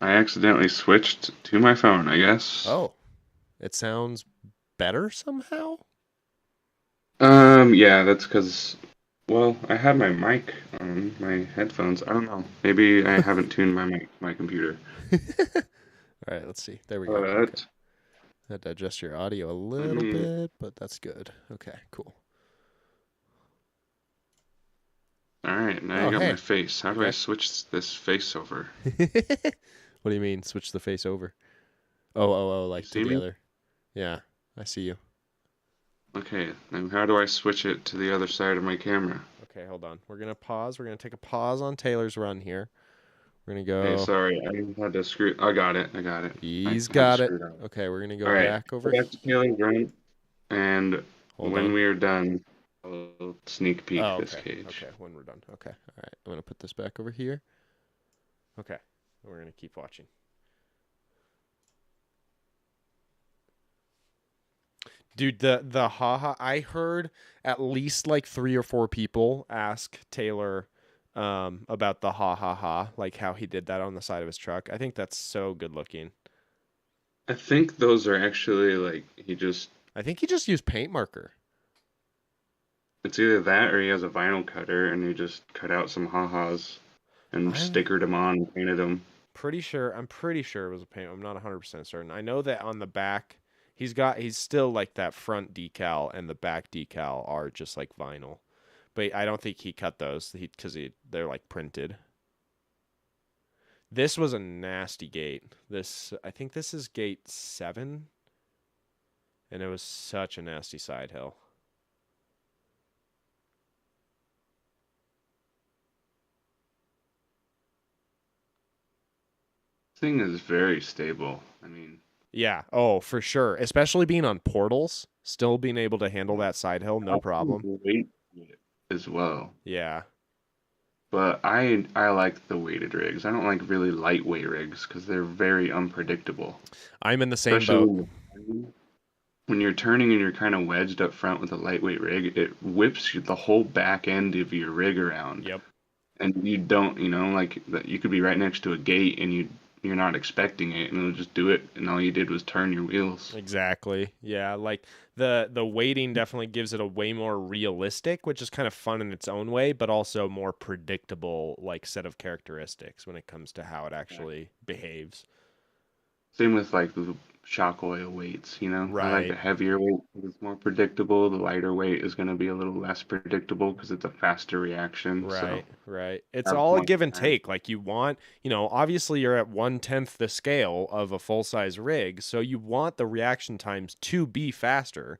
I accidentally switched to my phone, I guess. Oh, it sounds better somehow? Yeah, that's because, well, I had my mic on my headphones. I don't know. Maybe I haven't tuned my mic, my computer. All right, let's see. There we go. Okay. But Had to adjust your audio a let little me. bit, but that's good. Okay, cool. All right, now Oh, you got my hey. face. How do I Okay. switch this face over? What do you mean switch the face over? Oh, You like to see the me? other. Yeah, I see you. Okay, now how do I switch it to the other side of my camera? Okay, hold on. We're going to pause. We're going to take a pause on Taylor's run here. We're going to Hey, go. sorry, I had to screw. I got it. I got it. I He's had to got it. screw it up. Okay, we're going to go All right, back go over. back to Taylor's run, and Hold when on. we are done, I'll sneak peek Oh, this okay. cage. Okay, when we're done. Okay. All right. I'm going to put this back over here. Okay. We're going to keep watching. Dude, the haha, I heard at least like 3 or 4 people ask Taylor about the ha ha ha, like how he did that on the side of his truck. I think that's so good looking. I think those are actually like he just. I think he just used paint marker. It's either that or he has a vinyl cutter and he just cut out some ha-has and I'm stickered them on and painted them. I'm pretty sure it was a paint. I'm not 100% certain. I know that on the back he's still like that front decal and the back decal are just like vinyl. But I don't think he cut those they're like printed. This was a nasty gate. I think this is gate 7, and it was such a nasty side hill. thing is very stable. I mean, Yeah. Oh, for sure. Especially being on portals, still being able to handle that side hill, no also problem. the weight to it as well. Yeah. But I like the weighted rigs. I don't like really lightweight rigs because they're very unpredictable. I'm in the same Especially boat. when you're turning and you're kind of wedged up front with a lightweight rig, it whips the whole back end of your rig around. Yep. And you don't, like that you could be right next to a gate and you're not expecting it and it'll just do it and all you did was turn your wheels. Exactly. Yeah, like the weighting definitely gives it a way more realistic, which is kind of fun in its own way, but also more predictable like set of characteristics when it comes to how it actually behaves. Same with like the shock oil weights, I like the Right. heavier weight because it's more predictable. The lighter weight is going to be a little less predictable because it's a faster reaction. So Right, right. It's have all a more give and time. take. Like you want, obviously you're at 1/10 the scale of a full size rig, so you want the reaction times to be faster,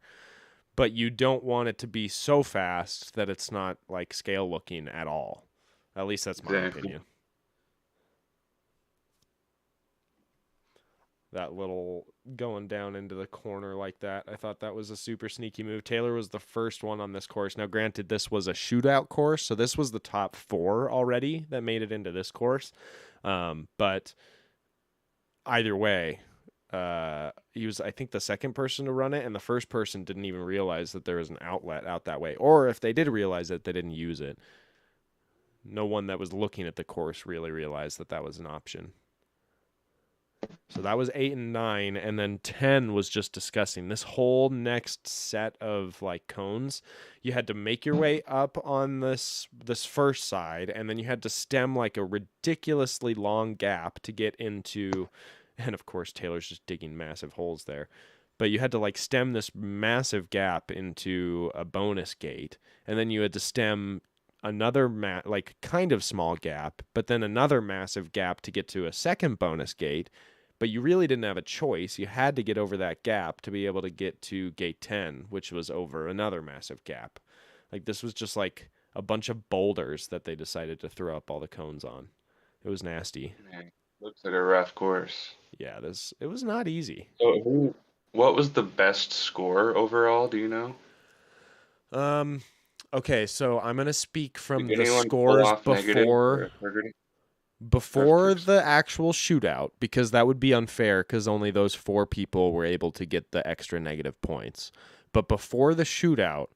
but you don't want it to be so fast that it's not like scale looking at all. At least that's my Exactly. opinion. That little going down into the corner like that. I thought that was a super sneaky move. Taylor was the first one on this course. Now, granted, this was a shootout course, so this was the top 4 already that made it into this course. But either way, he was, I think, the second person to run it, and the first person didn't even realize that there was an outlet out that way. Or if they did realize it, they didn't use it. No one that was looking at the course really realized that that was an option. So that was 8 and 9, and then 10 was just discussing this whole next set of like cones. You had to make your way up on this first side, and then you had to stem like a ridiculously long gap to get into, and of course Taylor's just digging massive holes there. But you had to like stem this massive gap into a bonus gate, and then you had to stem another like kind of small gap, but then another massive gap to get to a second bonus gate. But you really didn't have a choice. You had to get over that gap to be able to get to gate 10, which was over another massive gap. Like this was just like a bunch of boulders that they decided to throw up all the cones on. It was nasty. Man, looks like a rough course. Yeah, it was not easy. What was the best score overall? Do you know? Um okay, so I'm going to speak from Did the anyone pull scores off negative or before integrity? before the actual shootout, because that would be unfair because only those 4 people were able to get the extra negative points. But before the shootout,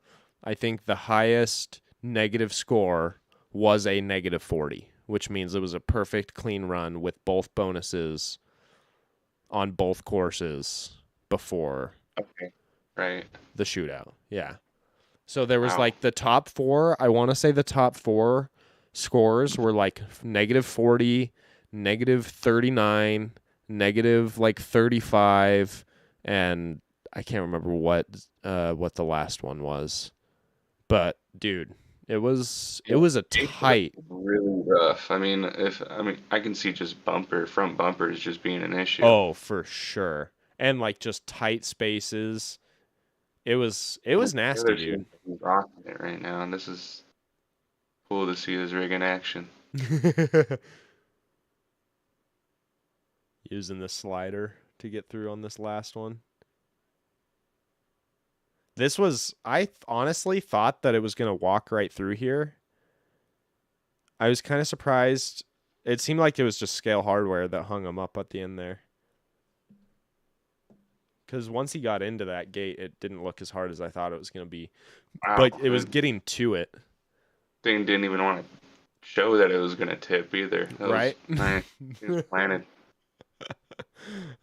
I think the highest negative score was a negative 40, which means it was a perfect clean run with both bonuses on both courses before Okay, right. the shootout. Yeah. So there was Wow. like the top 4, I want to say the top 4 scores were like negative 40, negative 39, negative like 35, and I can't remember what the last one was. But dude, it was a tight. Really rough. I can see just front bumpers just being an issue. Oh, for sure. And like just tight spaces. It was nasty, Taylor dude. seems to be rocking it right now, and this is cool to see this rig in action. Using the slider to get through on this last one. This was, honestly thought that it was going to walk right through here. I was kind of surprised. It seemed like it was just scale hardware that hung him up at the end there. Because once he got into that gate, it didn't look as hard as I thought it was going to be. Wow. But it was getting to it. Thing didn't even want to show that it was going to tip either. That Right? was nice. He was planted.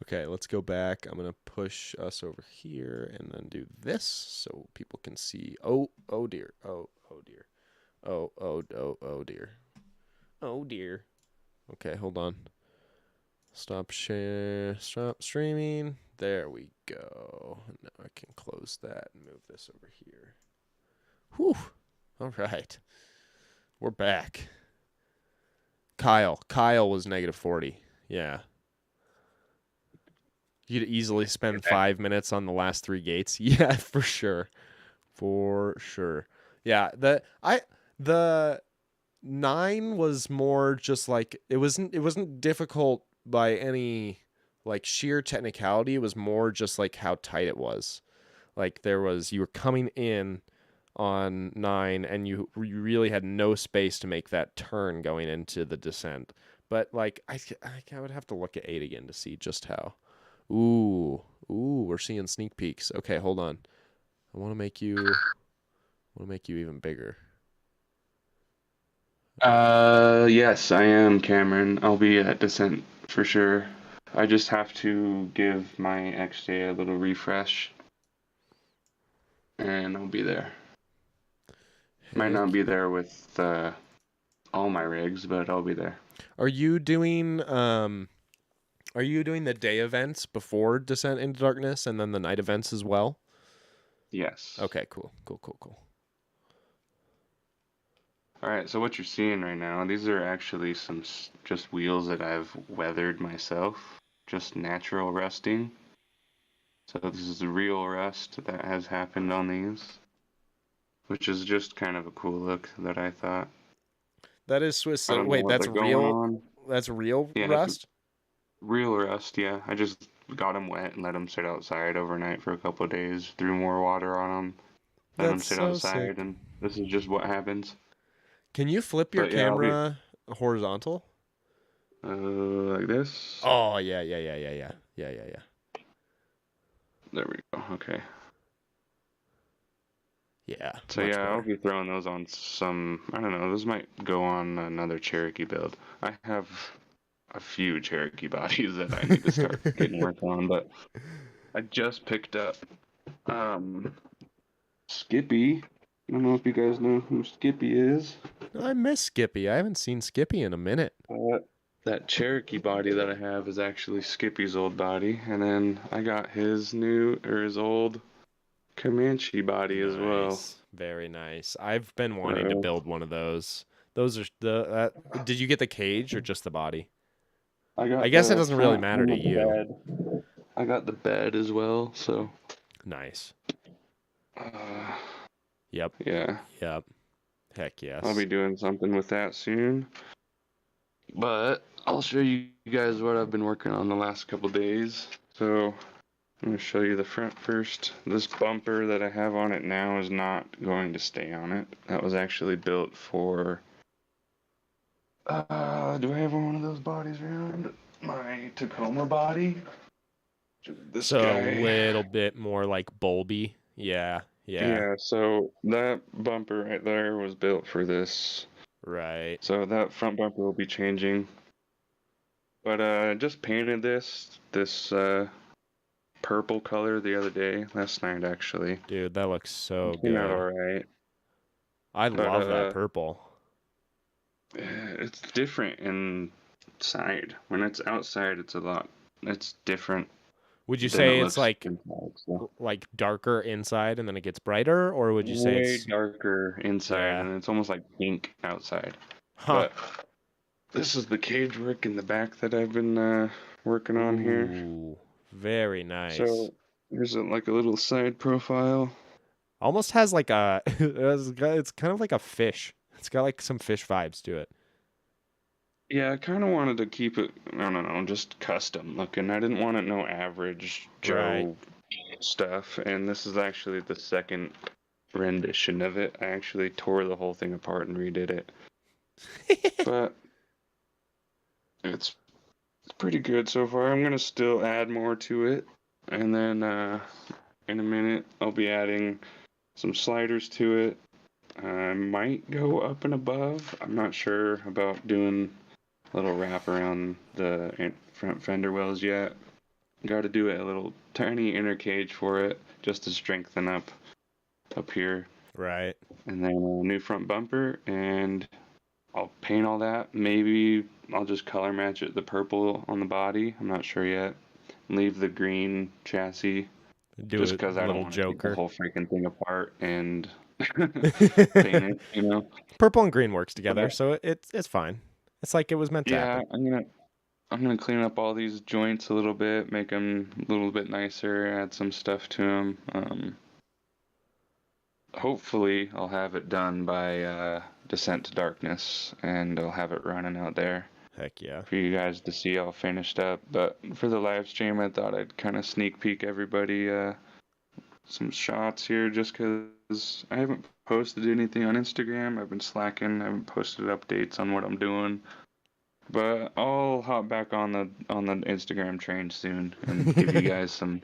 Okay, let's go back. I'm going to push us over here and then do this so people can see. Oh dear. Oh dear. Oh dear. Oh dear. Okay, hold on. Stop streaming. There we go. Now I can close that and move this over here. Whew. All right. We're back. Kyle was negative 40. Yeah. You could easily spend 5 minutes on the last 3 gates. Yeah, for sure. For sure. Yeah, the 9 was more just like it wasn't difficult by any like sheer technicality. It was more just like how tight it was. Like you were coming in on 9 and you really had no space to make that turn going into the descent. But like I would have to look at 8 again to see just how. Ooh, we're seeing sneak peeks. Okay, hold on. I want to make you even bigger. Yes, I am, Cameron. I'll be at Descent for sure. I just have to give my XJ a little refresh, and I'll be there. Might Heck. not be there with all my rigs, but I'll be there. Are you doing the day events before Descent into Darkness and then the night events as well? Yes. Okay, cool. All right, so what you're seeing right now, these are actually some just wheels that I've weathered myself, just natural rusting. So this is the real rust that has happened on these, which is just kind of a cool look that I thought. That is Swiss. I don't know Wait, what that's they're going real. on. That's real Yeah, it's rust. real rust. Yeah, I just got them wet and let them sit outside overnight for a couple of days. Threw more water on them, let them That's sit so outside, sick. and this is just what happens. Can you flip your But yeah, I'll be camera horizontal? like this. Oh yeah. There we go. Okay. Yeah, So much yeah, I'll better. be throwing those on some. I don't know. Those might go on another Cherokee build. I have a few Cherokee bodies that I need to start getting work on, but I just picked up Skippy. I don't know if you guys know who Skippy is. I miss Skippy. I haven't seen Skippy in a minute. That Cherokee body that I have is actually Skippy's old body, and then I got his old Comanche body as well. Nice, very nice. I've been wanting to Uh, build one of those. Those are did you get the cage or just the body? I I got guess it the doesn't really front matter and to the you. bed. I got the bed as well, so Nice. uh, Yep. yeah, Yep. Heck I'll be yes. doing something with that soon. But I'll show you guys what I've been working on the last couple days. So I'm going to show you the front first. This bumper that I have on it now is not going to stay on it. That was actually built for. Do I have one of those bodies around? My Tacoma body. This So a guy. little bit more like bulby. Yeah. Yeah. Yeah, so that bumper right there was built for this. Right. So that front bumper will be changing. But I just painted this purple color the other day, last night actually. Dude, that looks so It came out good. alright. I But love that purple. it's different inside. When it's outside it's different Would you than it say it's looks inside. So like darker inside and then it gets brighter, or would you say way it's darker inside yeah. and it's almost like pink outside. Huh. But this is the cage work in the back that I've been working on here. Ooh, very nice. So here's like a little side profile. Almost has like a it's kind of like a fish. It's got like some fish vibes to it. Yeah, I kind of wanted to keep it, I don't know, just custom looking. I didn't want it no average Right. Joe stuff. And this is actually the second rendition of it. I actually tore the whole thing apart and redid it. But it's pretty good so far. I'm gonna still add more to it. And then in a minute I'll be adding some sliders to it. I might go up and above. I'm not sure about doing a little wrap around the front fender wells yet. Got to do a little tiny inner cage for it just to strengthen up here. Right. And then a new front bumper, and I'll paint all that. Maybe I'll just color match it the purple on the body. I'm not sure yet. Leave the green chassis Do just a because I don't little want to take the Joker. whole freaking thing apart and paint it, you know? Purple and green works together, But so it's fine. It's like it was meant to yeah, happen. I'm gonna clean up all these joints a little bit, make them a little bit nicer, add some stuff to them. Hopefully, I'll have it done by Descent to Darkness, and I'll have it running out there. Heck yeah. for you guys to see all finished up. But for the live stream, I thought I'd kind of sneak peek everybody some shots here, just because I haven't posted anything on Instagram. I've been slacking. I haven't posted updates on what I'm doing. But I'll hop back on the Instagram train soon and give you guys some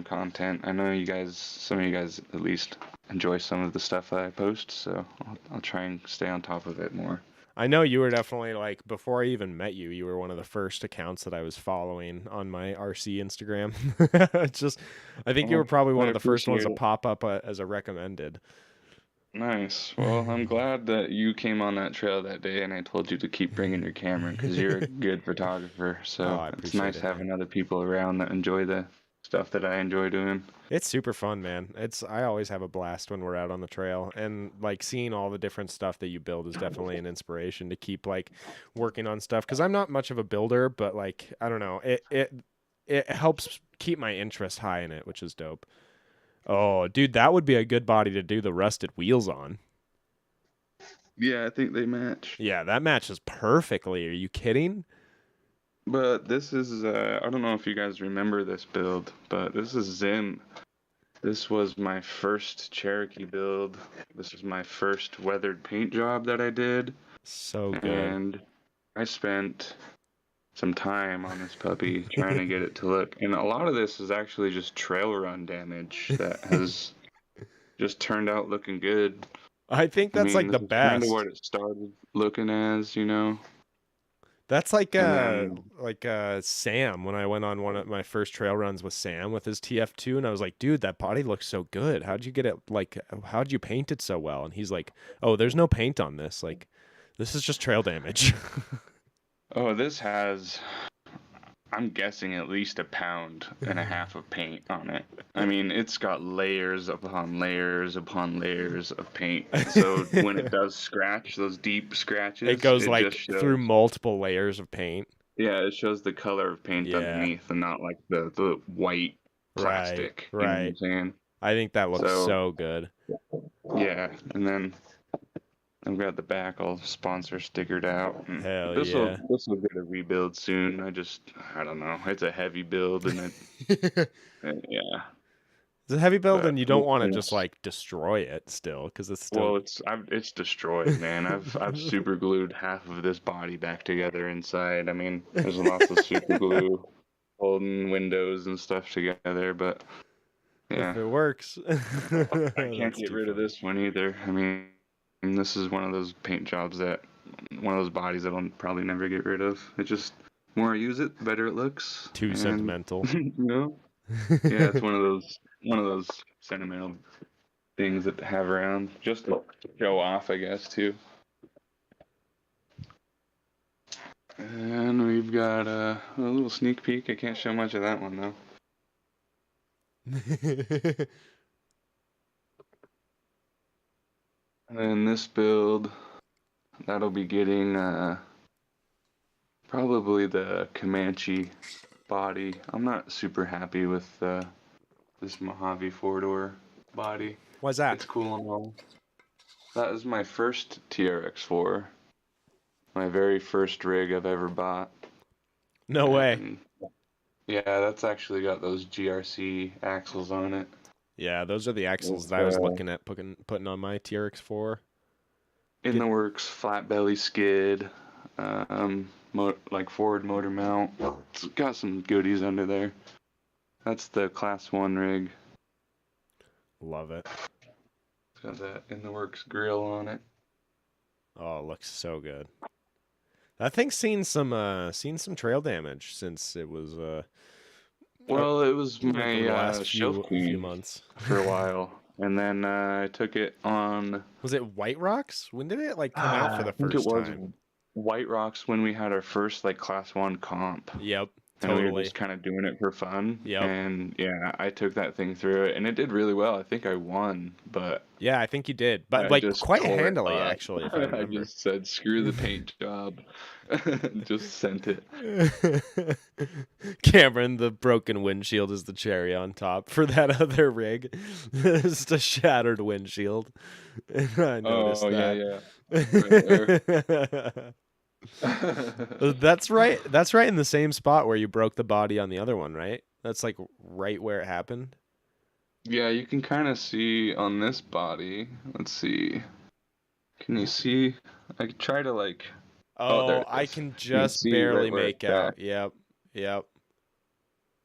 content. I know some of you guys at least enjoy some of the stuff that I post, so I'll try and stay on top of it more. I know you were definitely like, before I even met you, you were one of the first accounts that I was following on my RC Instagram. It's just, I think you were probably one of the first ones to pop up as a recommended. Nice. Well, I'm glad that you came on that trail that day and I told you to keep bringing your camera because you're a good photographer. So it's nice having other people around that enjoy the stuff that I enjoy doing. It's super fun, man. I always have a blast when we're out on the trail, and like seeing all the different stuff that you build is definitely an inspiration to keep like working on stuff. Because I'm not much of a builder, but like I don't know, it helps keep my interest high in it, which is dope. Oh, dude, that would be a good body to do the rusted wheels on. Yeah, I think they match. Yeah, that matches perfectly. Are you kidding? But this is, I don't know if you guys remember this build, but this is Zim. This was my first Cherokee build. This is my first weathered paint job that I did. So good. And I spent some time on this puppy trying to get it to look. And a lot of this is actually just trail run damage that has just turned out looking good. I think that's like the best. Kind of what it started looking as, you know. That's like Sam when I went on one of my first trail runs with Sam with his TF2, and I was like, dude, that body looks so good. How'd you get it? Like, how'd you paint it so well? And he's like, oh, there's no paint on this. Like, this is just trail damage. Oh, this has, I'm guessing, at least 1.5 pounds of paint on it. I mean, it's got layers upon layers upon layers of paint. So when it does scratch, those deep scratches, it goes like through multiple layers of paint. Yeah, it shows the color of paint underneath and not like the white plastic. Right. You know what I'm saying? I think that looks so good. Yeah, and then I've got the back all sponsor stickered out. Hell this yeah. This will get a rebuild soon. I don't know. It's a heavy build and it, yeah. It's a heavy build and you don't want to just like destroy it still because it's still. Well, it's destroyed, man. I've super glued half of this body back together inside. I mean, there's lots of super glue holding windows and stuff together, but yeah. If it works. I can't get rid of this one either. I mean, this is one of those paint jobs one of those bodies that I'll probably never get rid of. It just, the more I use it, the better it looks. Too sentimental. You know? Yeah, it's one of those sentimental things that to have around, just to show off, I guess, too. And we've got a little sneak peek. I can't show much of that one, though. And this build, that'll be getting probably the Comanche body. I'm not super happy with this Mojave 4-door body. Why's that? It's cool and all. That is my first TRX4. My very first rig I've ever bought. No way. Yeah, that's actually got those GRC axles on it. Yeah, those are the axles that I was looking at putting on my TRX4. In the works, flat belly skid, like forward motor mount. It's got some goodies under there. That's the Class 1 rig. Love it. It's got that in the works grill on it. Oh, it looks so good. That thing's seen some trail damage since it was well, it was my last shelf few months for a while, and then I took it on. Was it White Rocks? When did it like come out for the first time? White Rocks when we had our first like Class 1 comp. Yep. And we were just kind of doing it for fun. Yep. And yeah, I took that thing through it, and it did really well. I think I won, but yeah, I think you did, but like quite handily actually. If I remember. I just said, "Screw the paint job," just sent it. Cameron, the broken windshield is the cherry on top for that other rig. It's a shattered windshield. I noticed that. Yeah. Right there. That's right. That's right in the same spot where you broke the body on the other one, right? That's like right where it happened. Yeah, you can kind of see on this body. Let's see. Can you see? I could try to like. Oh, there Oh, it I is. can You can just see right barely where make it's at. out. Yep. Yep.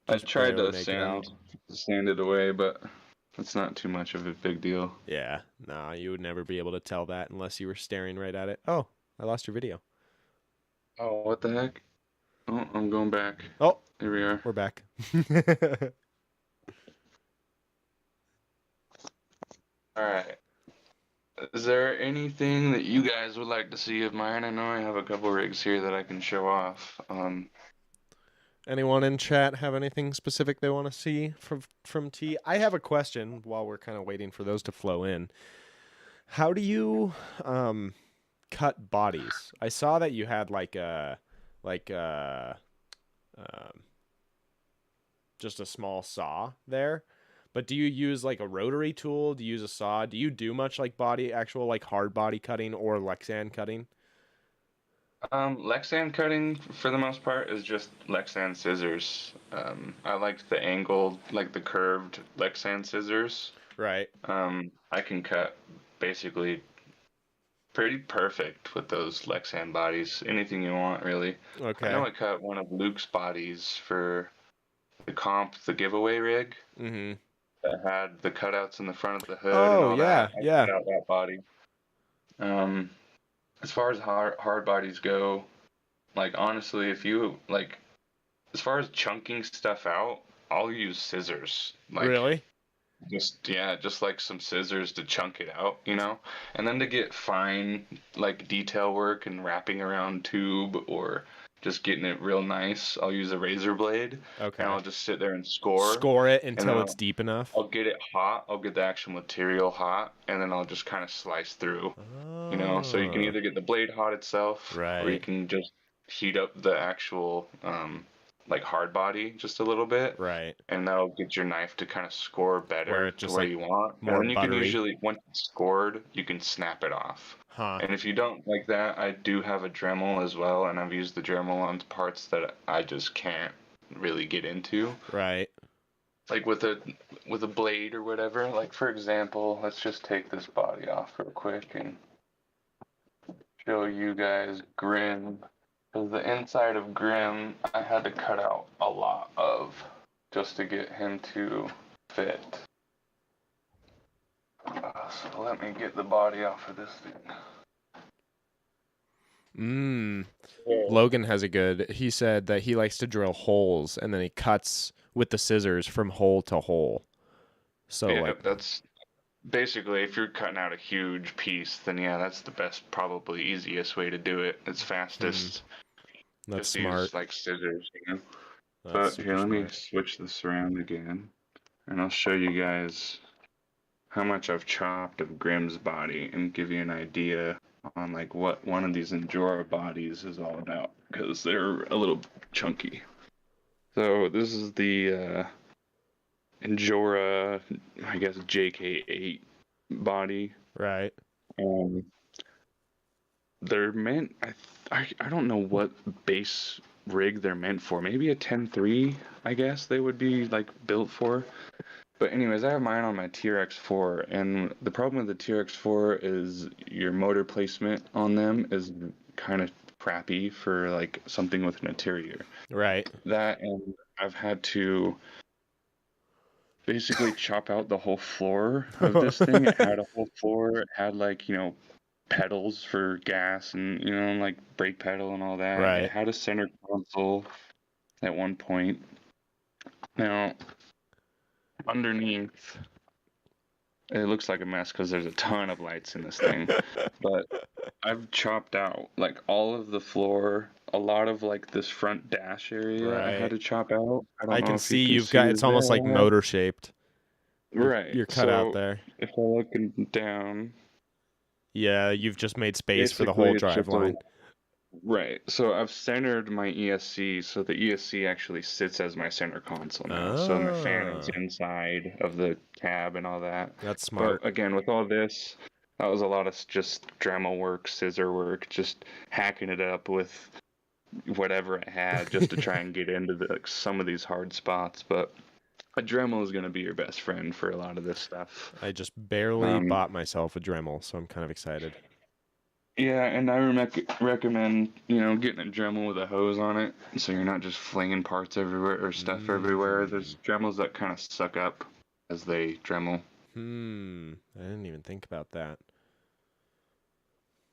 I Just tried barely to make it out. sand it away, but it's not too much of a big deal. Yeah. No, you would never be able to tell that unless you were staring right at it. Oh, I lost your video. Oh, what the heck? Oh, I'm going back. Oh, Here we are. we're back. All right. Is there anything that you guys would like to see of mine? I know I have a couple rigs here that I can show off. Anyone in chat have anything specific they want to see from T? I have a question while we're kind of waiting for those to flow in. How do you cut bodies? I saw that you had like a um, just a small saw there. But do you use like a rotary tool? Do you use a saw? Do you do much like actual like hard body cutting or Lexan cutting? Lexan cutting for the most part is just Lexan scissors. I like the angled, like the curved Lexan scissors. Right. I can cut basically pretty perfect with those Lexan bodies. Anything you want, really. I know Okay. I cut one of Luke's bodies for the giveaway rig Mm-hmm. that had the cutouts in the front of the hood and Oh all that. yeah, I yeah. cut out that body. Um, as far as hard bodies go, like honestly, if you like, as far as chunking stuff out, I'll use scissors. Like Really? just yeah, just like some scissors to chunk it out, you know? And then to get fine like detail work and wrapping around tube or just getting it real nice, I'll use a razor blade and Okay. I'll just sit there and score Score it and then until it's deep enough. I'll get it hot, I'll get the actual material hot and then I'll just kind of slice through, you know? So you can Oh. either get the blade hot itself or you Right. can just heat up the actual like hard body just a little bit Right. and that'll get your knife to kind of score Where better it to just where like you want. And more then you can buttery. usually, once it's scored, you can snap it off. Huh. And if you don't like that, I do have a Dremel as well, and I've used the Dremel on parts that I just can't really get into. Right. Like with a blade or whatever. Like for example, let's just take this body off real quick and show you guys Grim. Because the inside of Grim, I had to cut out a lot of just to get him to fit. So let me get the body off of this thing. Mmm. Yeah. Logan has a good. He said that he likes to drill holes and then he cuts with the scissors from hole to hole. So Yeah, like, that's basically if you're cutting out a huge piece, then yeah, that's the best, probably easiest way to do it. It's fastest. that's Just smart. use like scissors, you know. That's But super here, let me smart. switch this around again, and I'll show you guys how much I've chopped of Grimm's body and give you an idea on like what one of these Endura bodies is all about because they're a little chunky. So this is the Endura, I guess JK8 body. Right. Um, they're meant. I don't know what base rig they're meant for. Maybe a 10.3, I guess they would be like built for. But anyways, I have mine on my TRX4, and the problem with the TRX4 is your motor placement on them is kind of crappy for like something with an interior. Right. That and I've had to basically chop out the whole floor of this thing. It had a whole floor. It had like, you know, pedals for gas and, you know, like brake pedal and all that. It Right. had a center console at one point. Now, underneath, it looks like a mess because there's a ton of lights in this thing. But I've chopped out like all of the floor, a lot of like this front dash area I had Right. to chop out. I I don't know can if you see can you've see got. It's almost like that. motor shaped. Right. You're cut out So there. if I look down, Yeah, you've just made space for the basically whole it's drive just a line. right. So I've centered my ESC so the ESC actually sits as my center console now. So my fan is Ah, inside of the cab and all that. that's But smart. again, with all this, That was a lot of just Dremel work, scissor work, just hacking it up with whatever I had just to try and get into some of these hard spots. But a Dremel is going to be your best friend for a lot of this stuff. I just barely Um, bought myself a Dremel, so I'm kind of excited. Yeah, and I recommend, getting a Dremel with a hose on it, so you're not just flinging parts everywhere or stuff everywhere. There's Dremels that kind of suck up as they Dremel, I didn't even think about that.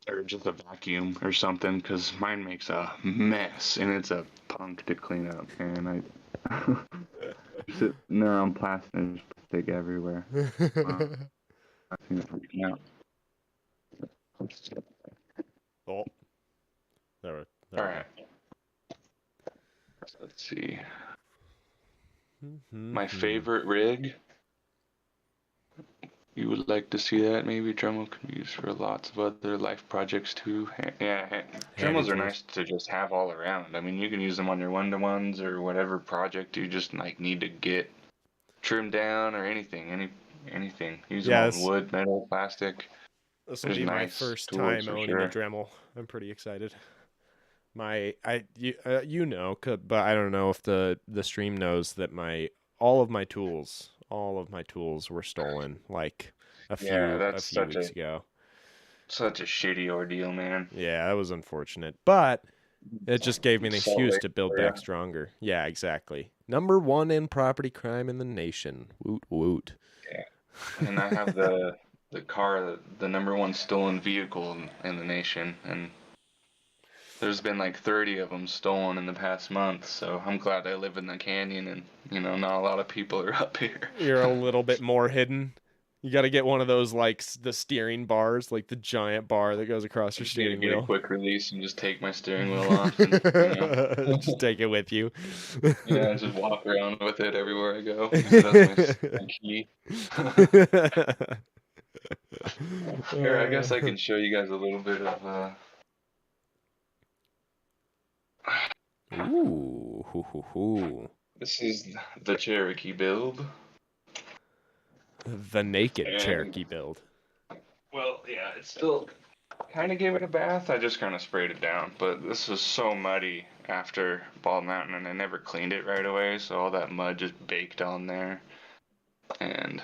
or just a vacuum or something, because mine makes a mess, and it's a punk to clean up, and I sitting there on plastic everywhere. I think it's freaking out. Oh, there All we right. Let's see. My favorite rig. You would like to see that? Maybe Dremel can be used for lots of other life projects too. Yeah, Dremels are tools. nice to just have all around. I mean, you can use them on your one-to-ones or whatever project you just like need to get trimmed down or anything. Anything. Use them on wood, metal, plastic. This will There's be my nice first tools time for owning a sure. Dremel. I'm pretty excited. You know, but I don't know if the stream knows that all of my tools were stolen like a Yeah, few that's weeks ago. such a shitty ordeal, man. Yeah, that was unfortunate, but it just gave me an Salt excuse Lake to build area. back stronger. Yeah, exactly. #1 in property crime in the nation. Woot woot. Yeah, and I have the car, the #1 stolen vehicle in the nation, and there's been like 30 of them stolen in the past month, so I'm glad I live in the canyon and, not a lot of people are up here. You're a little bit more hidden. You got to get one of those, like, the steering bars, like the giant bar that goes across your Just need to steering get a wheel. quick release and just take my steering wheel off and, Just take it with you. yeah, just walk around with it everywhere I go. Use it as my key. Here, I guess I can show you guys a little bit of, Ooh, hoo, hoo, hoo. this is the Cherokee build. The naked And- Cherokee build. Well, yeah, it's still kind of gave it a bath. I just kind of sprayed it down, but this was so muddy after Bald Mountain, and I never cleaned it right away, so all that mud just baked on there. And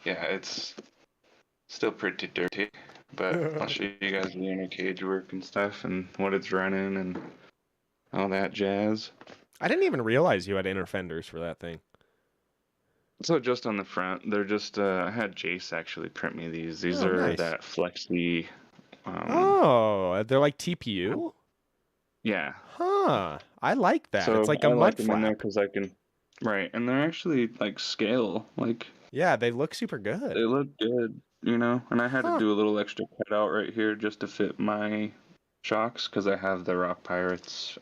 yeah, it's still pretty dirty, but I'll show you guys the inner cage work and stuff and what it's running and all that jazz. I didn't even realize you had inner fenders for that thing. So just on the front, they're just, I had Jace actually print me these. These are nice. that flexi. They're like TPU? Yeah. Huh. I like that. So it's like I a like mud them in there flap. because I can, right, and they're actually like scale, like Yeah, they look super good. they look good, and I had to do a little extra cutout right here just to fit my shocks because I have the Rock Pirates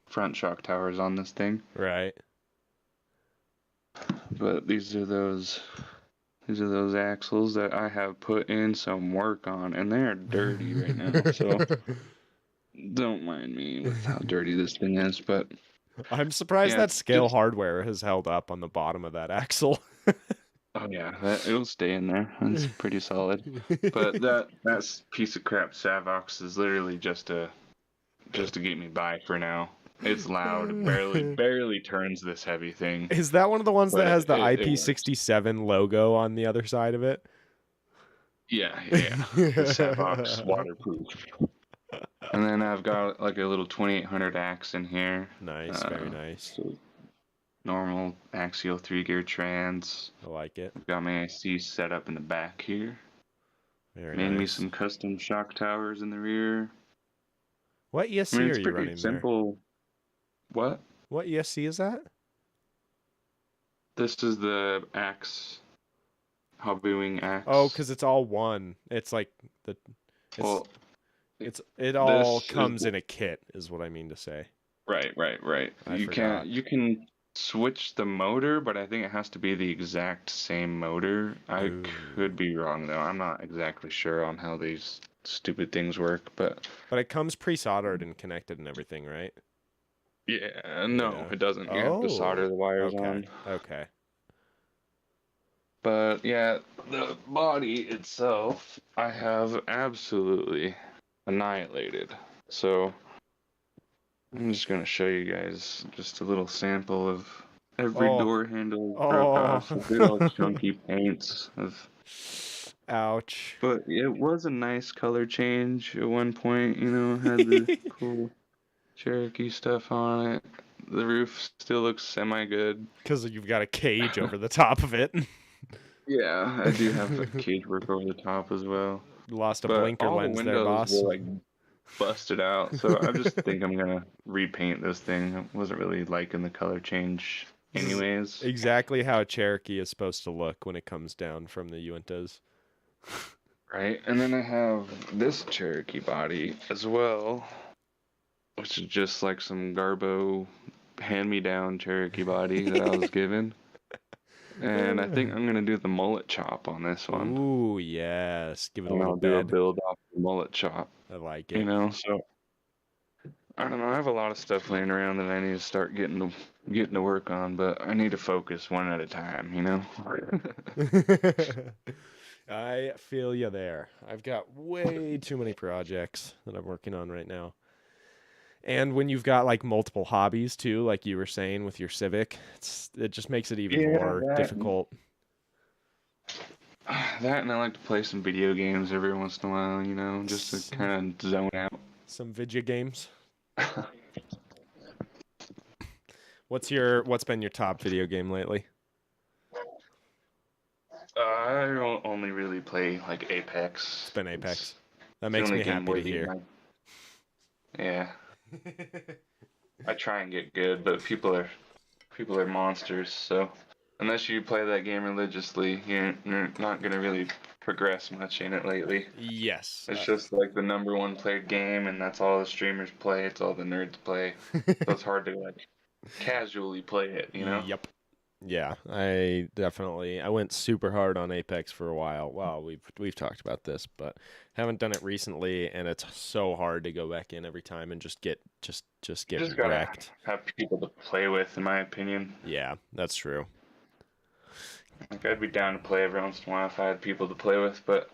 front shock towers on this thing. Right. But these are those axles that I have put in some work on, and they're dirty right now, so don't mind me with how dirty this thing is, but I'm surprised yeah, that scale just- hardware has held up on the bottom of that axle. oh yeah, it'll stay in there. It's pretty solid. But that piece of crap Savox is literally just to get me by for now. It's loud, barely turns this heavy thing. Is that one of the ones that But has the it IP67 logo on the other side of it? Yeah. The Savox waterproof. And then I've got like a little 2800 axe in here. Nice, very nice. So normal axial 3-gear trans. I like it. I've got my AC set up in the back here. Very Made me nice. some custom shock towers in the rear. What ESC I mean, are it's you pretty running simple. What? What ESC is that? This is the axe, Hobby Wing axe. Oh, because it's all one. It's like it all comes in a kit, is what I mean to say. Right. I You forgot. you can switch the motor, but I think it has to be the exact same motor. I Ooh. could be wrong though. I'm not exactly sure on how these stupid things work, but it comes pre-soldered and connected and everything, right? yeah, no, Yeah. it doesn't. You have to solder the wires on. Okay. But yeah, the body itself, I have absolutely annihilated. So I'm just gonna show you guys just a little sample of every Oh. door handle broke off, some good old Oh. chunky paints of. Ouch. But it was a nice color change at one point, you know, had the cool Cherokee stuff on it. The roof still looks semi good. Because you've got a cage over the top of it. Yeah, I do have a cage work over the top as well. Lost a But blinker all the lens there, windows boss. were like busted out, so I just think I'm gonna repaint this thing. I wasn't really liking the color change anyways. Exactly how a Cherokee is supposed to look when it comes down from the Uintas. Right, and then I have this Cherokee body as well, which is just like some Garbo hand-me-down Cherokee body that I was given. And I think I'm gonna do the mullet chop on this one. Ooh, yes. Give it a And little I'll do a bed. build off the mullet chop. I like You it. know, so I don't know. I have a lot of stuff laying around that I need to start getting to work on, but I need to focus one at a time. You know. I feel you there. I've got way too many projects that I'm working on right now. And when you've got like multiple hobbies too, like you were saying with your Civic, it just makes it even more difficult. That and I like to play some video games every once in a while, you know, just to kind of zone out. Some video games. What's been your top video game lately? I don't only really play like Apex. It's been Apex. That It's the makes only me game happy to worthy of hear. Yeah. I try and get good, but people are monsters, so unless you play that game religiously, you're not gonna really progress much in it lately. Yes. It's just like the number one played game, and that's all the streamers play. It's all the nerds play. So it's hard to like casually play it, you know? Yep. Yeah, I went super hard on Apex for a while. Wow, we've talked about this, but haven't done it recently, and it's so hard to go back in every time and just get You just gotta wrecked. have people to play with, in my opinion. Yeah, that's true. Like I'd be down to play every once in a while if I had people to play with, but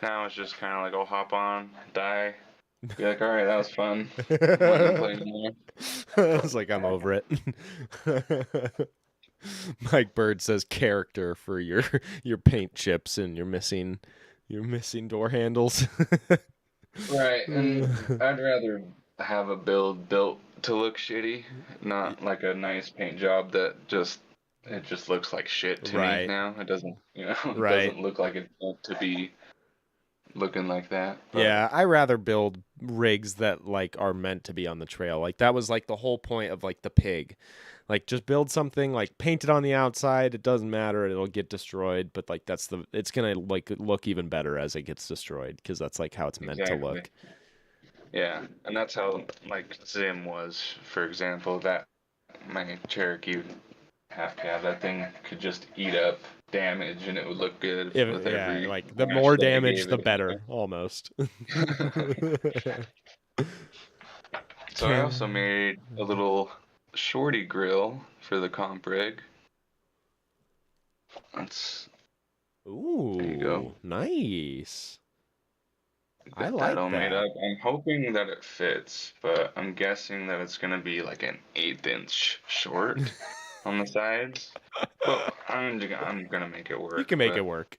now it's just kind of like I'll hop on, die, be like, all right, that was fun. I'm not gonna play anymore. It's like I'm over it. Mike Bird says character for your paint chips and your missing door handles. Right, and I'd rather have a build built to look shitty, not like a nice paint job that it just looks like shit to Right. me now. It doesn't, it Right. doesn't look like it's meant to be looking like that. But Yeah, I rather build rigs that like are meant to be on the trail. Like that was like the whole point of like the pig. Like just build something, like paint it on the outside, it doesn't matter, it'll get destroyed, but like it's going to like look even better as it gets destroyed because that's like how it's meant to Exactly. look. Yeah, and that's how like Zim was, for example, that my Cherokee half cab, that thing could just eat up damage and it would look good with every like the match more that I damage gave the it, better, almost. So I also made a little shorty grill for the comp rig. That's Ooh, There you go. nice. I got like that all made that. up. I'm hoping that it fits, but I'm guessing that it's gonna be like an 1/8 inch short on the sides. But I'm gonna make it work. You can make but it work.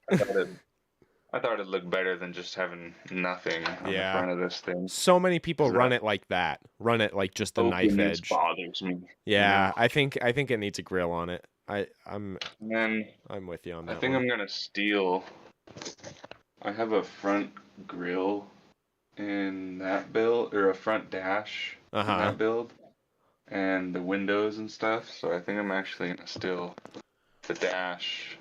I thought it'd look better than just having nothing on Yeah. the front of this thing. So many people That run it like that. Run it like just the knife Openness edge. bothers me. Yeah, I think it needs a grill on it. I'm And then with you on I that think one. I'm gonna steal. I have a front grill in that build, or a front dash in Uh-huh. that build, and the windows and stuff. So I think I'm actually gonna steal the dash.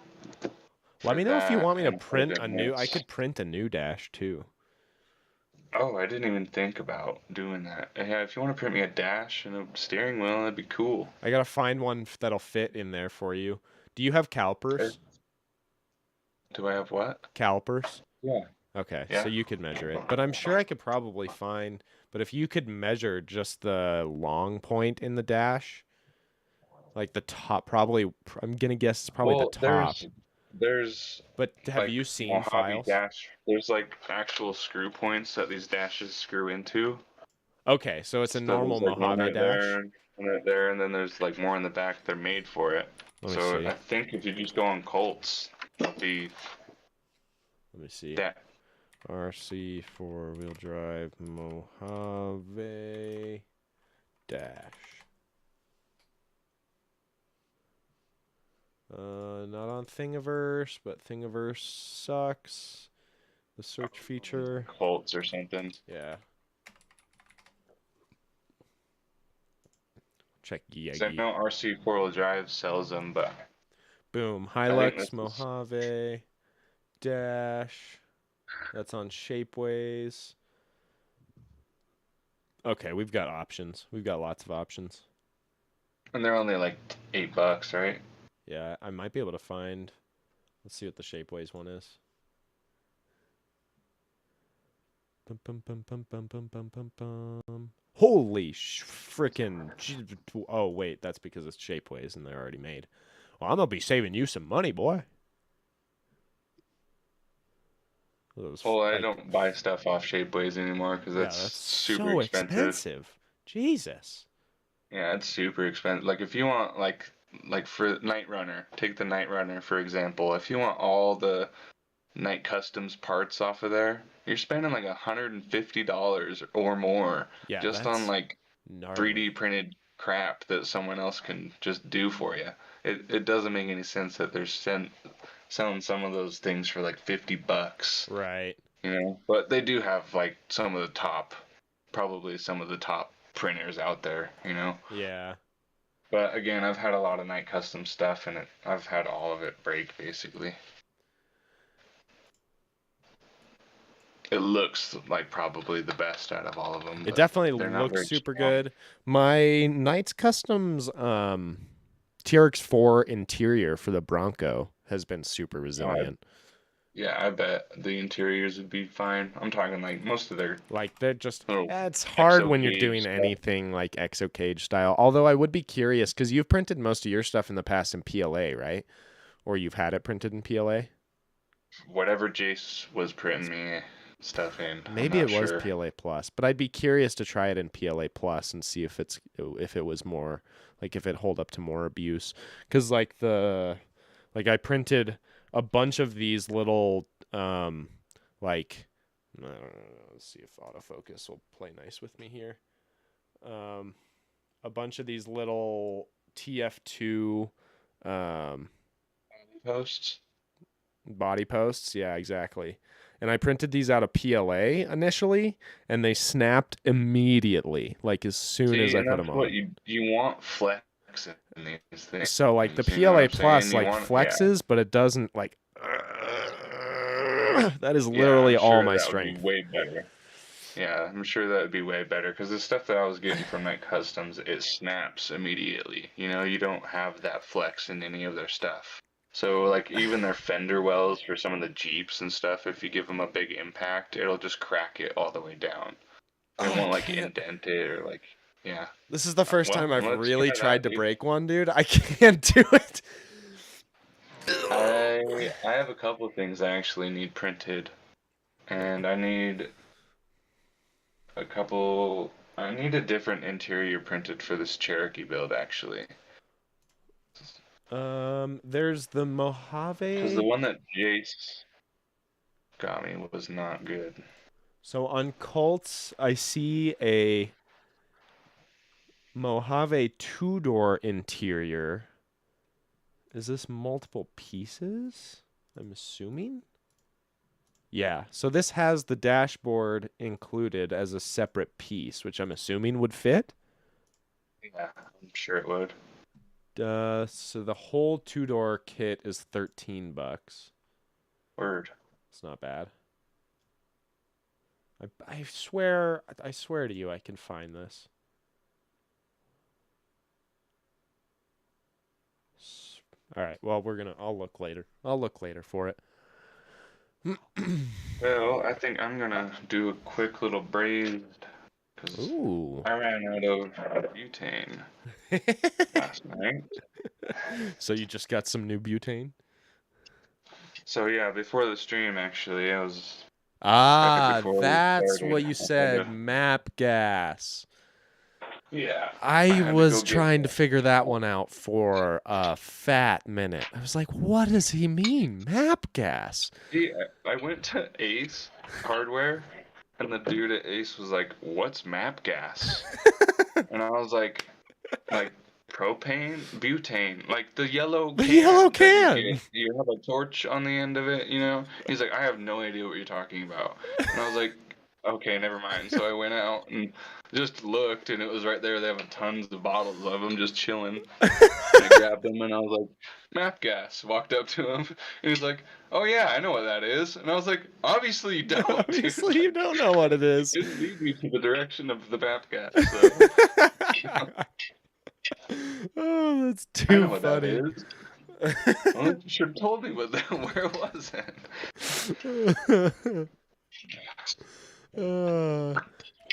Let me know if you want me to print a a new. I could print a new dash too. Oh, I didn't even think about doing that. Yeah, if you want to print me a dash and a steering wheel, that'd be cool. I gotta find one that'll fit in there for you. Do you have calipers? Do I have what? Calipers? Yeah. Okay, Yeah. so you could measure it. But I'm sure I could probably find. But if you could measure just the long point in the dash, like the top, probably. I'm gonna guess it's probably the top. There's But have like you seen Mojave files? dash. There's like actual screw points that these dashes screw into. Okay, so it's a So normal there's like one Mojave right there, dash. one right there, and then there's like more in the back. They're made for it. Let me So see. I think if you just go on Colts, it'll be Let me see. that. RC four-wheel drive Mojave dash. Not on Thingiverse, but Thingiverse sucks. The search feature. Colts or something. Yeah. Check So I Yagi. know RC four-wheel drive sells them, but Boom. I think this Hilux is Mojave dash. That's on Shapeways. Okay, we've got options. We've got lots of options. and they're only like $8, right? Yeah, I might be able to find. Let's see what the Shapeways one is. Bum, bum, bum, bum, bum, bum, bum, bum, bum. Holy frickin'. Oh, wait, that's because it's Shapeways and they're already made. Well, I'm going to be saving you some money, boy. Those, Well, I like, don't buy stuff off Shapeways anymore because yeah, that's that's super so expensive. expensive. Jesus. Yeah, it's super expensive. Like if you want like for Night Runner, take the Night Runner for example. If you want all the Night Customs parts off of there, you're spending like $150 or more Yeah, just on that's like gnarly. 3D printed crap that someone else can just do for you. It doesn't make any sense that they're selling some of those things for like $50, Right. you know. But they do have like some of the top, probably some of the top printers out there, you know. Yeah. But again, I've had a lot of Night Custom stuff, and I've had all of it break basically. It looks like probably the best out of all of them. It But definitely they're not looks very super strong. good. My Knights Customs TRX4 interior for the Bronco has been super resilient. Yeah, I bet the interiors would be fine. I'm talking like most of their Like they're just little it's hard when you're exo doing cage stuff. anything like exo cage style. Although I would be curious because you've printed most of your stuff in the past in PLA, right? Or you've had it printed in PLA? Whatever Jace was printing me stuff in, I'm Maybe not it was sure. PLA plus, but I'd be curious to try it in PLA plus and see if it was more like if it hold up to more abuse. Because like I printed a bunch of these little like I don't know, let's see if autofocus will play nice with me here. A bunch of these little TF2 Posts. body posts. Yeah, exactly. And I printed these out of PLA initially, and they snapped immediately, like as soon as See, I and put that's them what on. you want flex in these things. So like the You know what PLA I'm saying? Plus You like want, yeah, flexes, but it doesn't like. That is yeah. literally I'm all sure my that would be strength. way better. Yeah, I'm sure that would be way better because the stuff that I was getting from Night Customs, it snaps immediately. You know, you don't have that flex in any of their stuff. So, like, even their fender wells for some of the Jeeps and stuff, if you give them a big impact, it'll just crack it all the way down. It Oh, I won't, like, can't. indent it or, like, yeah. This is the first Well, time I've let's really try tried that, to dude. break one, dude. I can't do it. I have a couple of things I actually need printed, and I need a different interior printed for this Cherokee build, actually. There's the Because the Mojave. one that Jace got me was not good. So on Colts, I see a Mojave two-door interior. Is this multiple pieces? I'm assuming. Yeah, so this has the dashboard included as a separate piece, which I'm assuming would fit. Yeah, I'm sure it would. So the whole two-door kit is $13. Word. It's not bad. I swear to you, I can find this. All right. Well, I'll look later. I'll look later for it. Well, I think I'm gonna do a quick little braised because Ooh. I ran out of butane last night. So you just got some new butane? So yeah, before the stream, actually, I was right Ah, before we that's started. what you said, map gas. Yeah, I I had to go was get trying to that. figure that one out for a fat minute. I was like, what does he mean, map gas? See, I went to Ace Hardware, and the dude at Ace was like, "What's map gas?" And I was like propane, butane, like the yellow The can yellow that you can. get. You have a torch on the end of it, you know? He's like, I have no idea what you're talking about. And I was like, okay, never mind. So I went out and just looked, and it was right there. They have tons of bottles of them just chilling. I grabbed them, and I was like, map gas. Walked up to him, and he's like, oh yeah, I know what that is. And I was like, obviously you don't, Obviously, dude. you don't know what it is. Didn't lead me to the direction of the map gas. So. Oh, that's I too know what that funny. is. Well, you should have told me where was it?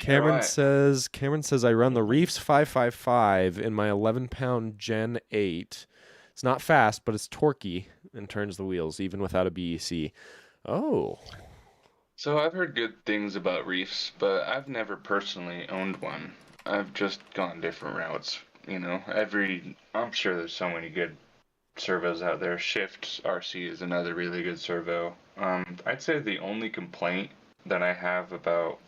Cameron Alright. says I run the Reefs 555 in my 11-pound Gen 8. It's not fast, but it's torquey and turns the wheels even without a BEC. Oh. So I've heard good things about Reefs, but I've never personally owned one. I've just gone different routes. You know, I'm sure there's so many good servos out there. Shift RC is another really good servo. I'd say the only complaint that I have about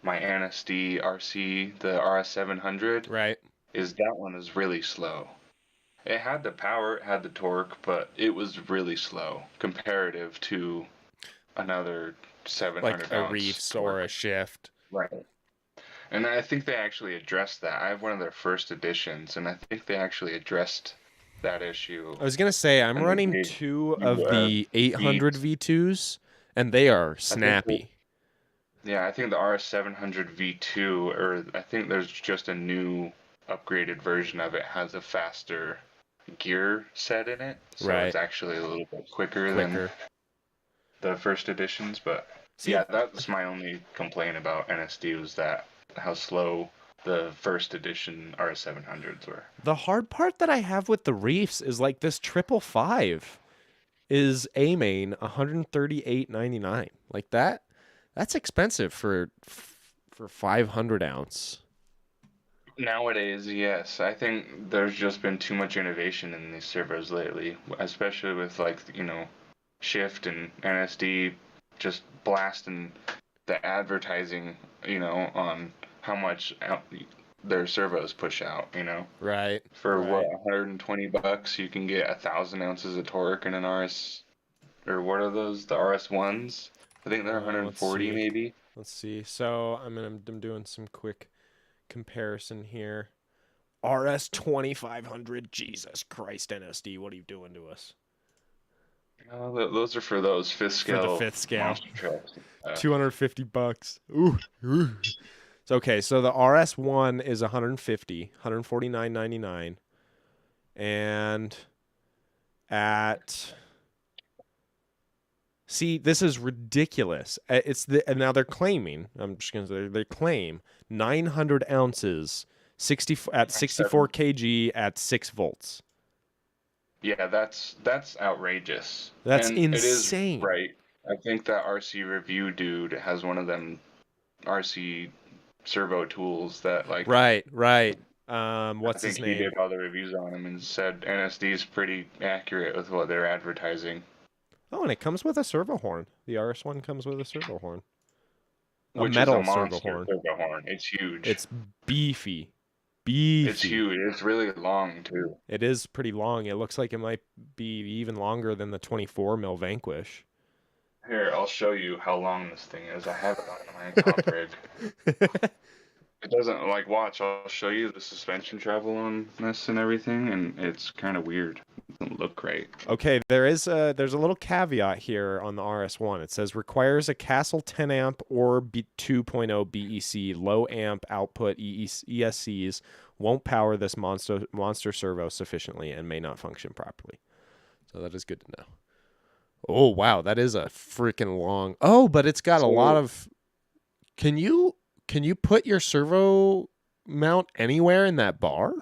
my NSD RC, the RS700, Right. is that one is really slow. It had the power, it had the torque, but it was really slow comparative to another 700 Like a ounce Reefs torque. or a Shift. Right. And I think they actually addressed that. I have one of their first editions, and I think they actually addressed that issue. I was going to say, I'm And they running gave 2 you, of the 800 V2s, and they are snappy. Yeah, I think the RS700 V2, or I think there's just a new upgraded version of it, has a faster gear set in it. So Right. it's actually a little bit quicker than the first editions. But See, yeah, that's my only complaint about NSD was that how slow the first edition RS700s were. the hard part that I have with the Reefs is like this 555 is A main $138.99. Like that's expensive for 500 ounce. Nowadays, yes. I think there's just been too much innovation in these servos lately, especially with like, you know, Shift and NSD just blasting the advertising, you know, on how much their servos push out, you know. Right. For right. what, $120 you can get 1,000 ounces of torque in an RS, or what are those? The RS1s? I think they're 140 maybe. Let's see. So I'm doing some quick comparison here. RS 2500. Jesus Christ, NSD, what are you doing to us? Those are for those fifth scale. For the fifth scale. Monster trucks. $250. Ooh. So, okay, so the RS1 is 150, $149.99. And see, this is ridiculous. And now they're claiming, I'm just going to say, they claim 900 ounces, 64 kg at 6 volts. Yeah, that's outrageous. That's and insane. It is right. I think that RC Review dude has one of them RC servo tools that like. Right. What's his name? I think he did all the reviews on them and said NSD is pretty accurate with what they're advertising. Oh, and it comes with a servo horn. The RS1 comes with a servo horn. Which metal is a monster servo horn. It's huge. It's beefy. It's huge. It's really long too. It is pretty long. It looks like it might be even longer than the 24 mil Vanquish. Here, I'll show you how long this thing is. I have it on my top rig. It doesn't, like, watch, I'll show you the suspension travel on this and everything, and it's kind of weird. It doesn't look right. Okay, there's a little caveat here on the RS1. It says requires a Castle 10 amp or 2.0 BEC, low amp output ESCs, won't power this monster servo sufficiently and may not function properly. So that is good to know. Oh, wow, that is a freaking long. Oh, but it's got a lot of. Can you put your servo mount anywhere in that bar?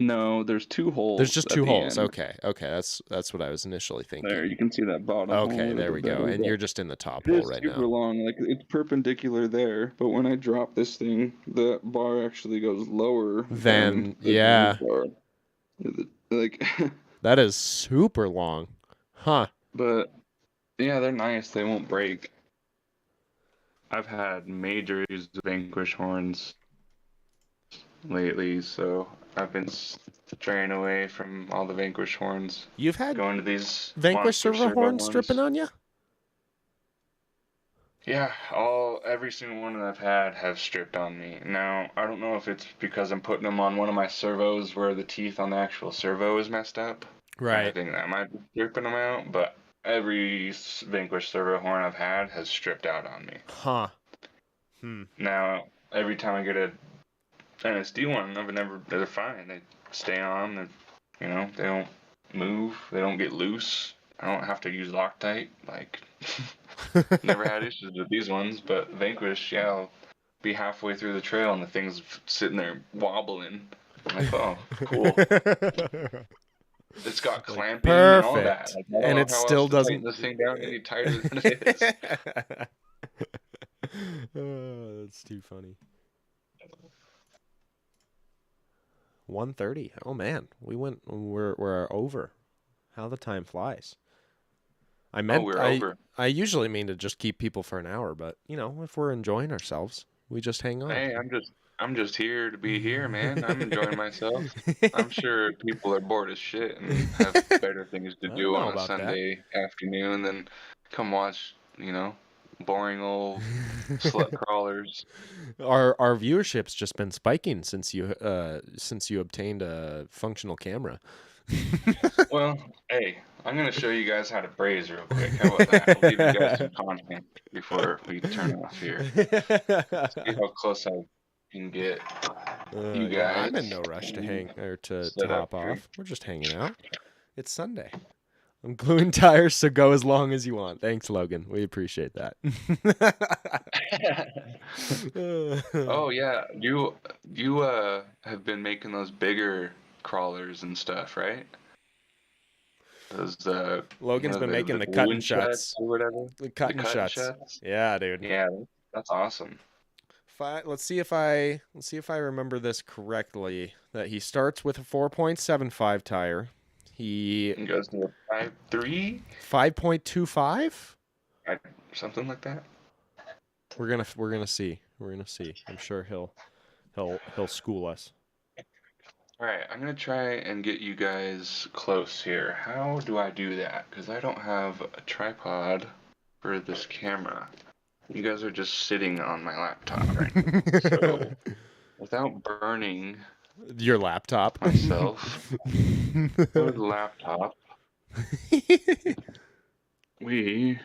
No, there's 2 holes. There's just at 2 the holes. end. Okay, that's what I was initially thinking. There, you can see that bottom hole. Okay, a there little we bit go. better, And but you're just in the top it hole is right super now. long. Like it's perpendicular there, but when I drop this thing, the bar actually goes lower Then than the yeah, bar. Like, that is super long, huh? but yeah, they're nice. They won't break. I've had major issues with Vanquish horns lately, so I've been straying away from all the Vanquish horns, You've had going to these Vanquish monster servo horn ones. stripping on you? Yeah, every single one that I've had have stripped on me. Now, I don't know if it's because I'm putting them on one of my servos where the teeth on the actual servo is messed up. I Right. think that might be stripping them out, but every Vanquish servo horn I've had has stripped out on me. Huh. Now, every time I get a NSD one, they're fine. They stay on, they don't move, they don't get loose. I don't have to use Loctite, like... Never had issues with these ones, but Vanquish, yeah, I'll be halfway through the trail and the thing's sitting there wobbling. I'm like, oh, cool. It's got clamping and all that. Perfect. Like, I don't And know it how else still to tighten doesn't. this thing down any tighter than it is. Oh, that's too funny. 1:30. Oh man, we're over. How the time flies. We're over. I usually mean to just keep people for an hour, but if we're enjoying ourselves, we just hang on. Hey, I'm just here to be here, man. I'm enjoying myself. I'm sure people are bored as shit and have better things to I do don't know on a about that. Sunday afternoon than come watch, boring old SLUT Crawlers. Our viewership's just been spiking since you obtained a functional camera. Well, hey, I'm gonna show you guys how to braze real quick. How about that? I'll give you guys some content before we turn off here. See how close I can get you guys. Yeah, I'm in no rush to hang or to set up hop here. off. We're just hanging out. It's Sunday. I'm gluing tires, so go as long as you want. Thanks, Logan. We appreciate that. Oh yeah, you have been making those bigger crawlers and stuff, right? Those Logan's been making the balloon cutting shots or whatever. The cutting cut shots. Yeah, dude. Yeah, that's awesome. Let's see if I remember this correctly. That he starts with a 4.75 tire. He goes to a 5.3, 5.25, something like that. We're gonna see. I'm sure he'll school us. All right, I'm gonna try and get you guys close here. How do I do that? Because I don't have a tripod for this camera. You guys are just sitting on my laptop right now. So, without burning your laptop myself or the laptop, we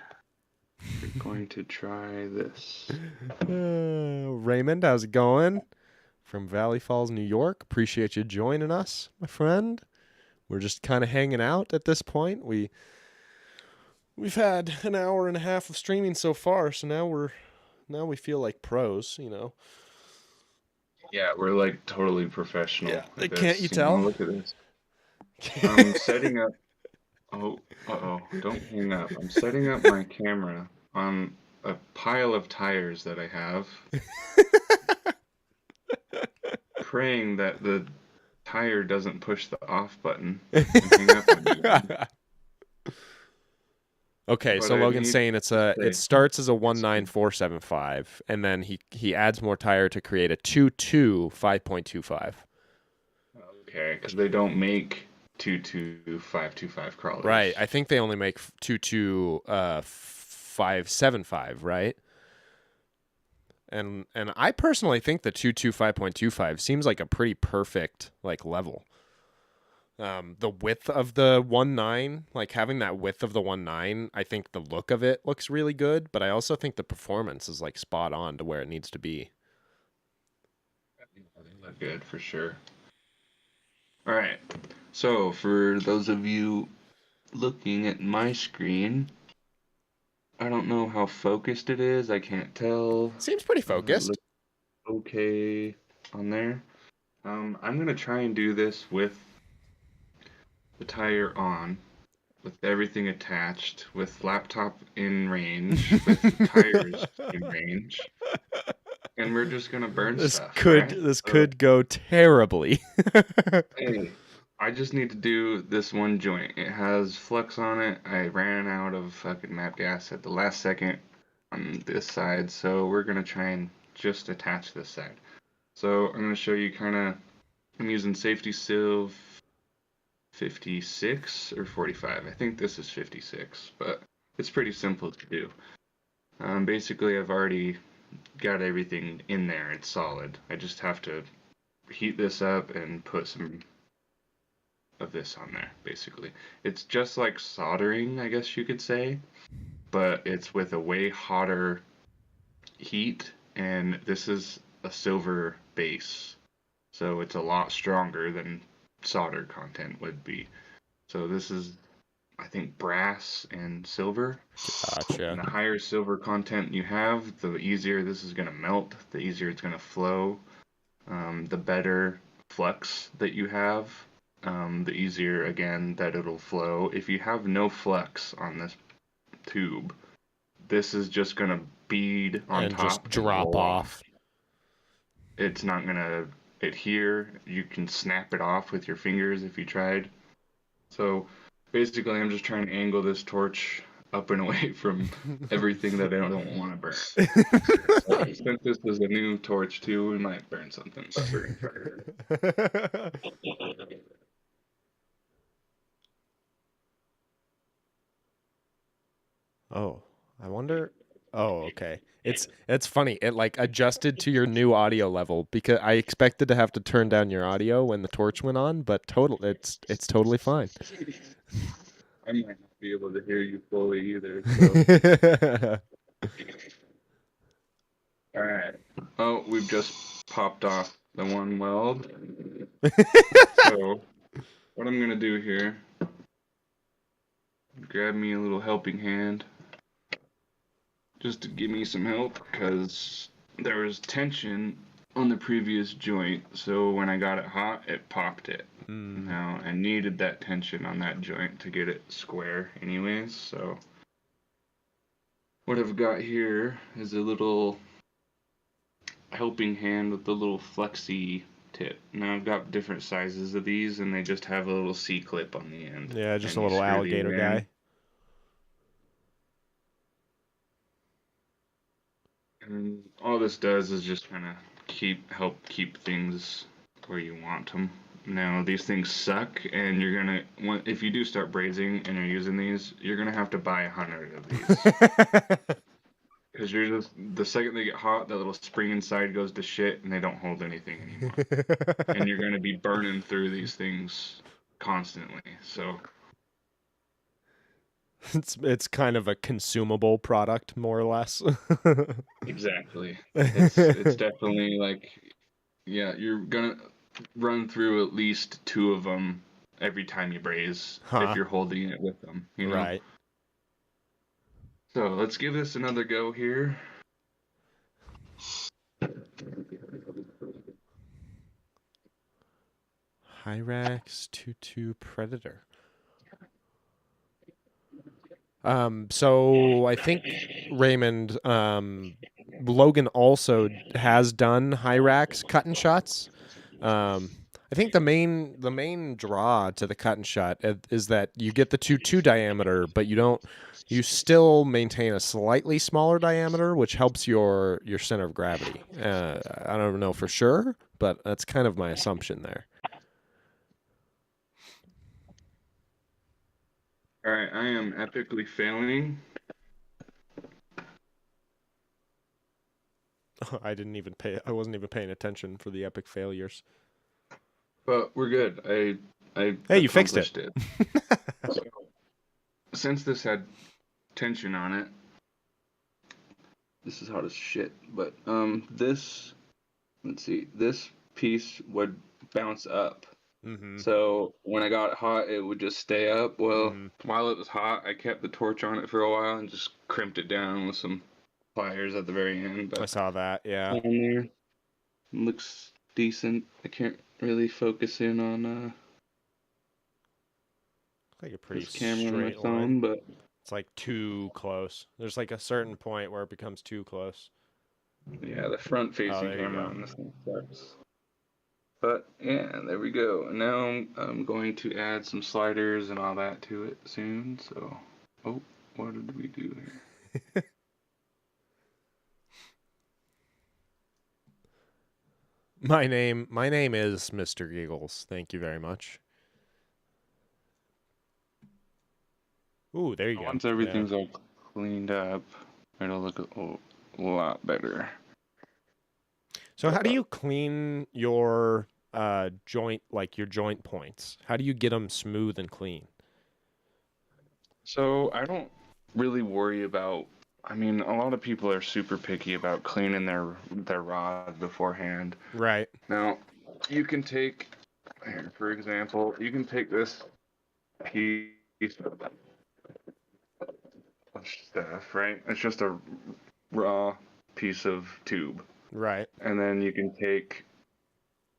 are going to try this. Raymond, how's it going? From Valley Falls, New York. Appreciate you joining us, my friend. We're just kind of hanging out at this point. We've had an hour and a half of streaming so far, so now we feel like pros, Yeah, we're like totally professional. Yeah, at this. can't you tell? Look at this. I'm setting up. Oh, don't hang up. I'm setting up my camera on a pile of tires that I have. Praying that the tire doesn't push the off button and hang up on you. Okay, But so I Logan's need saying to it starts as a 19475, and then he adds more tire to create a 22 5.25. Okay, because they don't make 22525 crawlers. Right. I think they only make 22 575, right? And I personally think the 22 5.25 seems like a pretty perfect level. The width of the 1.9, like having that width of the 1.9, I think the look of it looks really good, but I also think the performance is spot on to where it needs to be. They look good for sure. All right. So for those of you looking at my screen, I don't know how focused it is. I can't tell. Seems pretty focused. Okay on there. I'm gonna try and do this with the tire on, with everything attached, with laptop in range, with tires in range, and we're just gonna burn This stuff, could right? this So, could go terribly. hey, I just need to do this one joint. It has flux on it. I ran out of fucking map gas at the last second on this side, so we're gonna try and just attach this side. So I'm gonna show you kind of. I'm using safety sieve 56 or 45. I think this is 56, but it's pretty simple to do. Basically, I've already got everything in there. It's solid. I just have to heat this up and put some of this on there, basically. It's just like soldering, I guess you could say, but it's with a way hotter heat, and this is a silver base. So it's a lot stronger than solder content would be. So this is, I think, brass and silver. Gotcha. And the higher silver content you have, the easier this is going to melt, the easier it's going to flow. The better flux that you have, the easier, again, that it'll flow. If you have no flux on this tube, this is just going to bead on And top just drop roll off. It's not going to adhere. You can snap it off with your fingers if you tried. So basically, I'm just trying to angle this torch up and away from everything that I don't want to burn. So, since this is a new torch too, we might burn something, but we're gonna try it. Oh, I wonder. Oh, okay. It's funny. It like adjusted to your new audio level because I expected to have to turn down your audio when the torch went on, but it's totally fine. I might not be able to hear you fully either. So. All right. Oh, we've just popped off the one weld. So what I'm gonna do here, grab me a little helping hand, just to give me some help, because there was tension on the previous joint, so when I got it hot, it popped it. Now, I needed that tension on that joint to get it square anyways, so what I've got here is a little helping hand with the little flexi tip. Now I've got different sizes of these, and they just have a little C-clip on the end. Yeah, just and a you little screw these alligator in. guy. And all this does is just kind of help keep things where you want them. Now these things suck, and you're gonna if you do start brazing and you're using these, you're gonna have to buy 100 of these. Because you're just the second they get hot, that little spring inside goes to shit, and they don't hold anything anymore. And you're gonna be burning through these things constantly. So It's kind of a consumable product, more or less. exactly, it's definitely like, yeah, you're gonna run through at least 2 of them every time you braze if you're holding it with them, you know? Right. So let's give this another go here. Hyrax 22 Predator. So I think Raymond, Logan also has done Hyrax cut and shots. I think the main draw to the cut and shot is that you get the 2.2 diameter, but you still maintain a slightly smaller diameter, which helps your center of gravity. I don't know for sure, but that's kind of my assumption there. All right, I am epically failing. I wasn't even paying attention for the epic failures. But we're good. I Hey, you fixed it. So, since this had tension on it, this is hot as shit. But this, let's see, this piece would bounce up. Mm-hmm. So when I got it hot, it would just stay up. Well, while it was hot, I kept the torch on it for a while and just crimped it down with some pliers at the very end. But I saw that. Yeah. on there, looks decent. I can't really focus in on Like a pretty this camera on my straight line. phone, but It's like too close. There's like a certain point where it becomes too close. yeah, the front-facing there you camera go. on this thing sucks. But yeah, there we go. And now I'm going to add some sliders and all that to it soon. So, oh, what did we do here? My name is Mr. Giggles. Thank you very much. Ooh, there you go. Once everything's all cleaned up, it'll look a lot better. So how do you clean your joint, like your joint points? How do you get them smooth and clean? So I don't really worry about. I mean, a lot of people are super picky about cleaning their rod beforehand. Right. Now, you can take here, for example, you can take this piece of stuff, right? It's just a raw piece of tube. Right. And then you can take,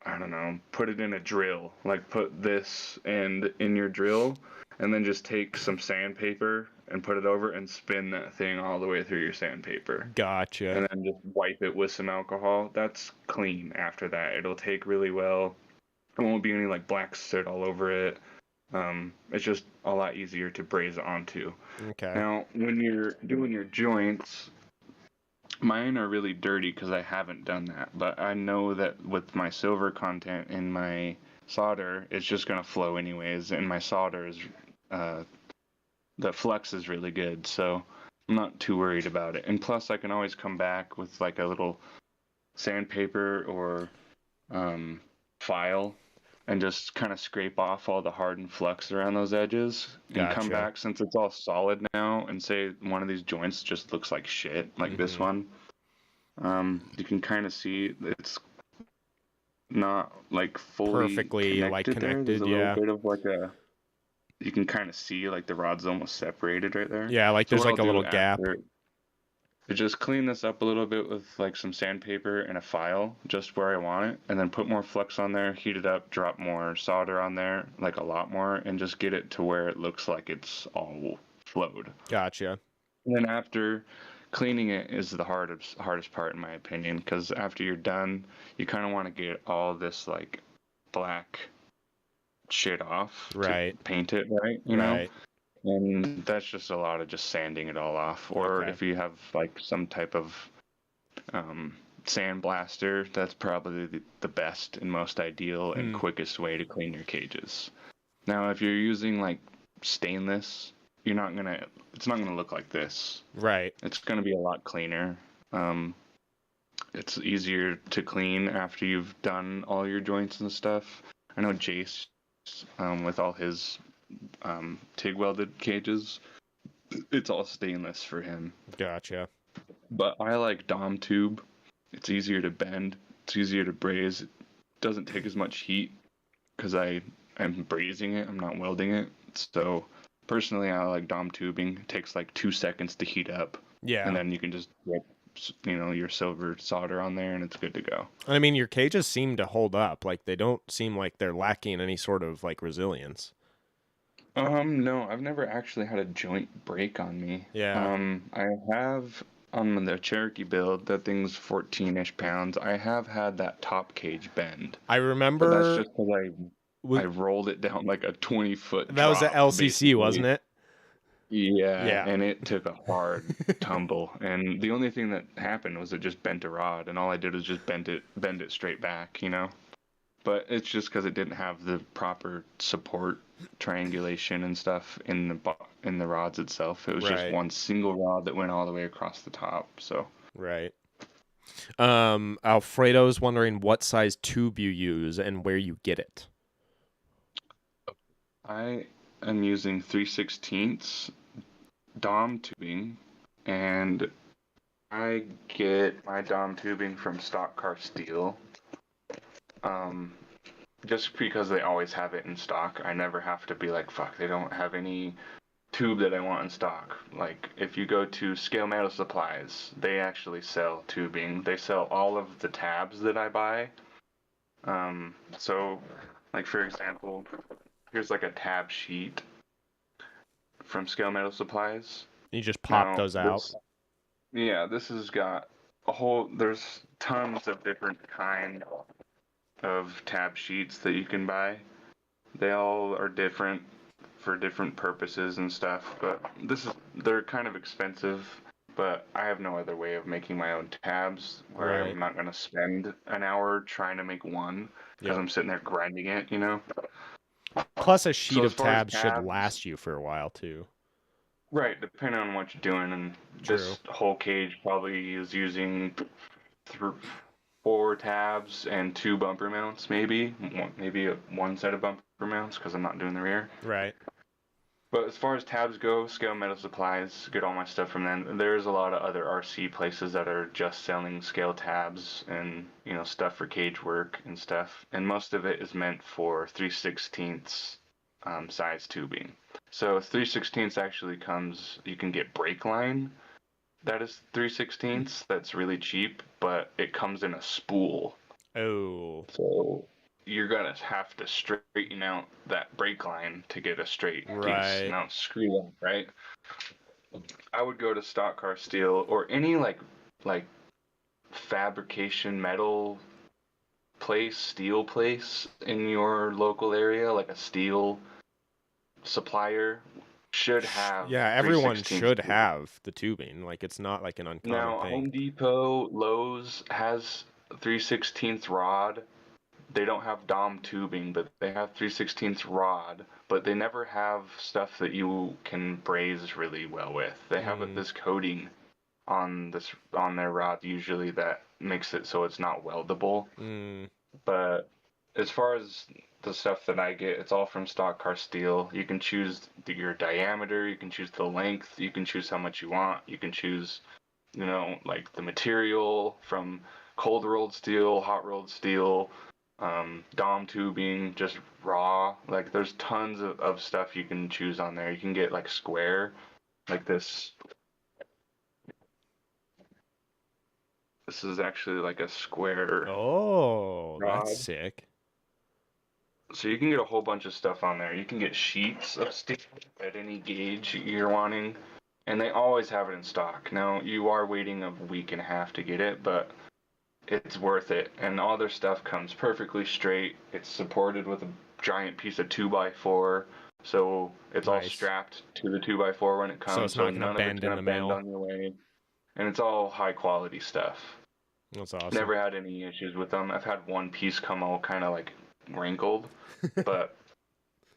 I don't know, put it in a drill. Like put this end in your drill, and then just take some sandpaper and put it over and spin that thing all the way through your sandpaper. Gotcha. And then just wipe it with some alcohol. That's clean after that. It'll take really well. There won't be any like black soot all over it. It's just a lot easier to braze onto. Okay. Now, when you're doing your joints, mine are really dirty because I haven't done that. But I know that with my silver content in my solder, it's just going to flow anyways. And my solder is, the flux is really good. So I'm not too worried about it. And plus, I can always come back with like a little sandpaper or file and just kind of scrape off all the hardened flux around those edges and come back, since it's all solid now, and say one of these joints just looks like shit, like this one. You can kind of see it's not like fully perfectly connected there. There's a yeah. little bit of like a, you can kind of see like the rod's almost separated right there. Yeah, like So there's what like a I'll little do gap. after, to just clean this up a little bit with like some sandpaper and a file just where I want it, and then put more flux on there, heat it up, drop more solder on there, like a lot more, and just get it to where it looks like it's all flowed. Gotcha. And then after, cleaning it is the hardest part in my opinion, because after you're done, you kind of want to get all this like black shit off Right. to paint it right, you know? And that's just a lot of just sanding it all off. Or if you have like some type of sandblaster, that's probably the best and most ideal and quickest way to clean your cages. Now, if you're using like stainless, it's not gonna look like this. Right. It's gonna be a lot cleaner. It's easier to clean after you've done all your joints and stuff. I know Jace, with all his TIG welded cages, it's all stainless for him. Gotcha. But I like Dom tube. It's easier to bend. It's easier to braze. It doesn't take as much heat because I'm brazing it. I'm not welding it. So personally, I like Dom tubing. It takes like 2 seconds to heat up. Yeah. And then you can just whip, your silver solder on there, and it's good to go. I mean, your cages seem to hold up. Like they don't seem like they're lacking any sort of like resilience. No, I've never actually had a joint break on me. Yeah. I have on the Cherokee build, that thing's 14-ish pounds. I have had that top cage bend. I remember. But that's just because I rolled it down like a 20-foot. That was the LCC, basically. Wasn't it? Yeah, and it took a hard tumble. And the only thing that happened was it just bent a rod, and all I did was just bend it straight back, But it's just because it didn't have the proper support triangulation and stuff in the rods itself. It was just one single rod that went all the way across the top. So right. Alfredo's wondering what size tube you use and where you get it. I am using 3/16 Dom tubing, and I get my Dom tubing from Stock Car Steel. Just because they always have it in stock, I never have to be like, fuck, they don't have any tube that I want in stock. Like, if you go to Scale Metal Supplies, they actually sell tubing. They sell all of the tabs that I buy, So, like for example, here's like a tab sheet from Scale Metal Supplies. You just pop Now, those out. this has got there's tons of different kind of tab sheets that you can buy. They all are different for different purposes and stuff, but they're kind of expensive, but I have no other way of making my own tabs where Right. I'm not going to spend an hour trying to make one because Yep. I'm sitting there grinding it, you know? Plus, a sheet So as of far as tabs should tabs, last you for a while too. right, depending on what you're doing, and True. this whole cage probably is using 4 tabs and 2 bumper mounts, maybe one set of bumper mounts because I'm not doing the rear. Right. But as far as tabs go, Scale Metal Supplies, get all my stuff from them. There's a lot of other RC places that are just selling scale tabs and stuff for cage work and stuff, and most of it is meant for 3/16 size tubing. So 3/16 actually comes. You can get brake line that is 3/16. That's really cheap, but it comes in a spool. Oh. So you're gonna have to straighten out that brake line to get a straight piece. Right. Now screw that, right? I would go to Stock Car Steel or any like fabrication metal place, steel place in your local area, like a steel supplier should have. Yeah, everyone 3/16 should tubing. have the tubing. Like, it's not like an uncommon Now thing. Home Depot, Lowe's has 3/16 rod. They don't have Dom tubing, but they have 3/16 rod. But they never have stuff that you can braze really well with. They have this coating on their rod usually that makes it so it's not weldable. But as far as the stuff that I get, it's all from Stock Car Steel. You can choose your diameter, you can choose the length, you can choose how much you want, you can choose, like the material from cold rolled steel, hot rolled steel, Dom tubing, just raw. Like there's tons of stuff you can choose on there. You can get like square, like this. This is actually like a square Oh, rod. that's sick. So you can get a whole bunch of stuff on there. You can get sheets of steel at any gauge you're wanting, and they always have it in stock. Now you are waiting a week and a half to get it, but it's worth it. And all their stuff comes perfectly straight. It's supported with a giant piece of 2x4, so it's all Nice. strapped to the 2x4 when it comes. So it's not none gonna of it's bend in gonna the bend mail. on your way, and it's all high quality stuff. That's awesome. Never had any issues with them. I've had one piece come all kind of like wrinkled, but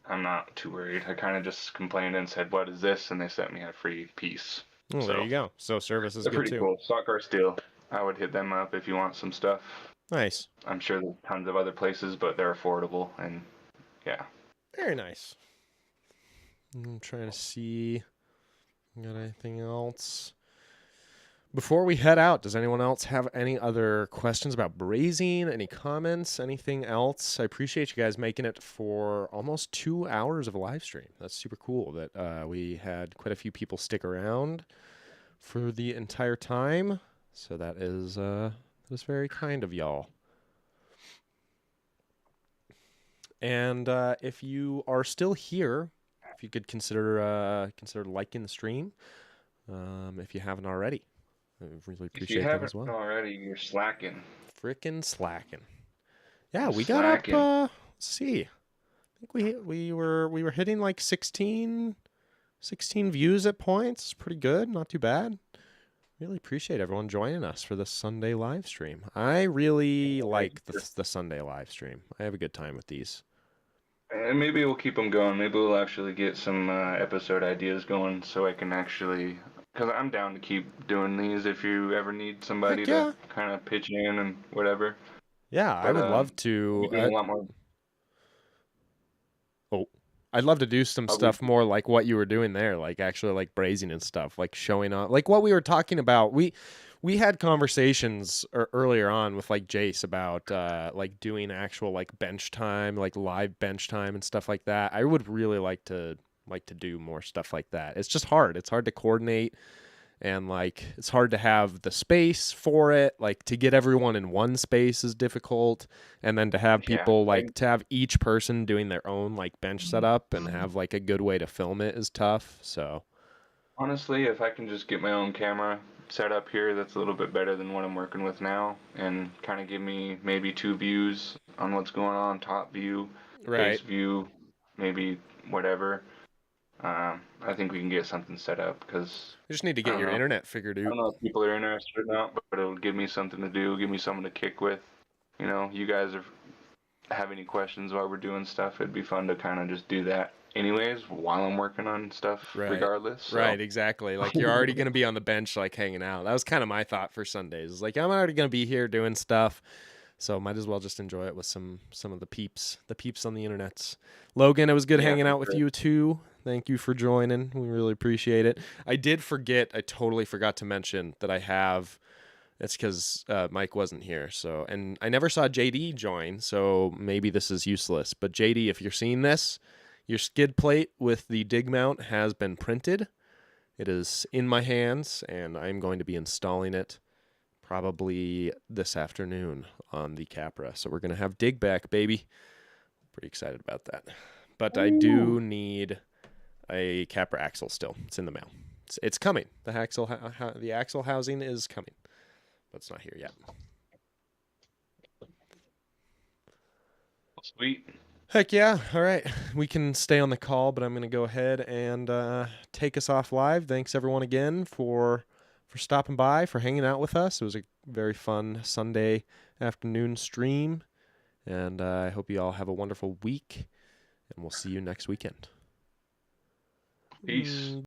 I'm not too worried. I kind of just complained and said, "What is this?" And they sent me a free piece. Oh, there you go. So service is They're good pretty too. cool. Stock Car Steel. I would hit them up if you want some stuff. Nice. I'm sure there's tons of other places, but they're affordable, and yeah. Very nice. I'm trying to see. Got anything else? Before we head out, does anyone else have any other questions about brazing? Any comments? Anything else? I appreciate you guys making it for almost 2 hours of a live stream. That's super cool that we had quite a few people stick around for the entire time. So that is very kind of y'all. And if you are still here, if you could consider liking the stream, if you haven't already. I really appreciate that as well. If you haven't already, you're slacking. Frickin' slacking. Yeah, we Slacking. got up. Let's see. I think we were hitting like 16 views at points. It's pretty good, not too bad. Really appreciate everyone joining us for this Sunday live stream. I really like the Sunday live stream. I have a good time with these. And maybe we'll keep them going. Maybe we'll actually get some episode ideas going so I can actually... Because I'm down to keep doing these if you ever need somebody to kind of pitch in and whatever. Yeah, I would love to... a lot more... I'd love to do some stuff more like what you were doing there, like actually like brazing and stuff, like showing up, like what we were talking about. We had conversations earlier on with like Jace about like doing actual like bench time, like live bench time and stuff like that. I would really like to do more stuff like that. It's just hard. It's hard to coordinate and like it's hard to have the space for it. Like to get everyone in one space is difficult, and then to have Yeah, people like to have each person doing their own like bench setup and have like a good way to film it is tough. So honestly, if I can just get my own camera set up here, that's a little bit better than what I'm working with now, and kind of give me maybe 2 views on what's going on, top view, base right. view, maybe whatever. I think we can get something set up because You just need to I get don't your know. internet figured I out. don't know if people are interested or not, but it'll give me something to do, give me something to kick with. You know, you guys have any questions while we're doing stuff, it'd be fun to kind of just do that anyways while I'm working on stuff Right. regardless. So Right, exactly. Like you're already going to be on the bench like hanging out. That was kind of my thought for Sundays. It's like I'm already going to be here doing stuff. So might as well just enjoy it with some of the peeps on the internets. Logan, it was good yeah, hanging for out with sure. you too. Thank you for joining. We really appreciate it. I did forget. I totally forgot to mention that I have. It's because Mike wasn't here. So, and I never saw JD join. So maybe this is useless. But JD, if you're seeing this, your skid plate with the dig mount has been printed. It is in my hands, and I'm going to be installing it probably this afternoon on the Capra. So we're going to have dig back, baby. Pretty excited about that. But I do need a Capra axle still. It's in the mail. It's coming. The axle housing is coming, but it's not here yet. Sweet. Heck yeah. All right. We can stay on the call, but I'm going to go ahead and take us off live. Thanks everyone again for stopping by, for hanging out with us. It was a very fun Sunday afternoon stream, and I hope you all have a wonderful week, and we'll see you next weekend. Peace.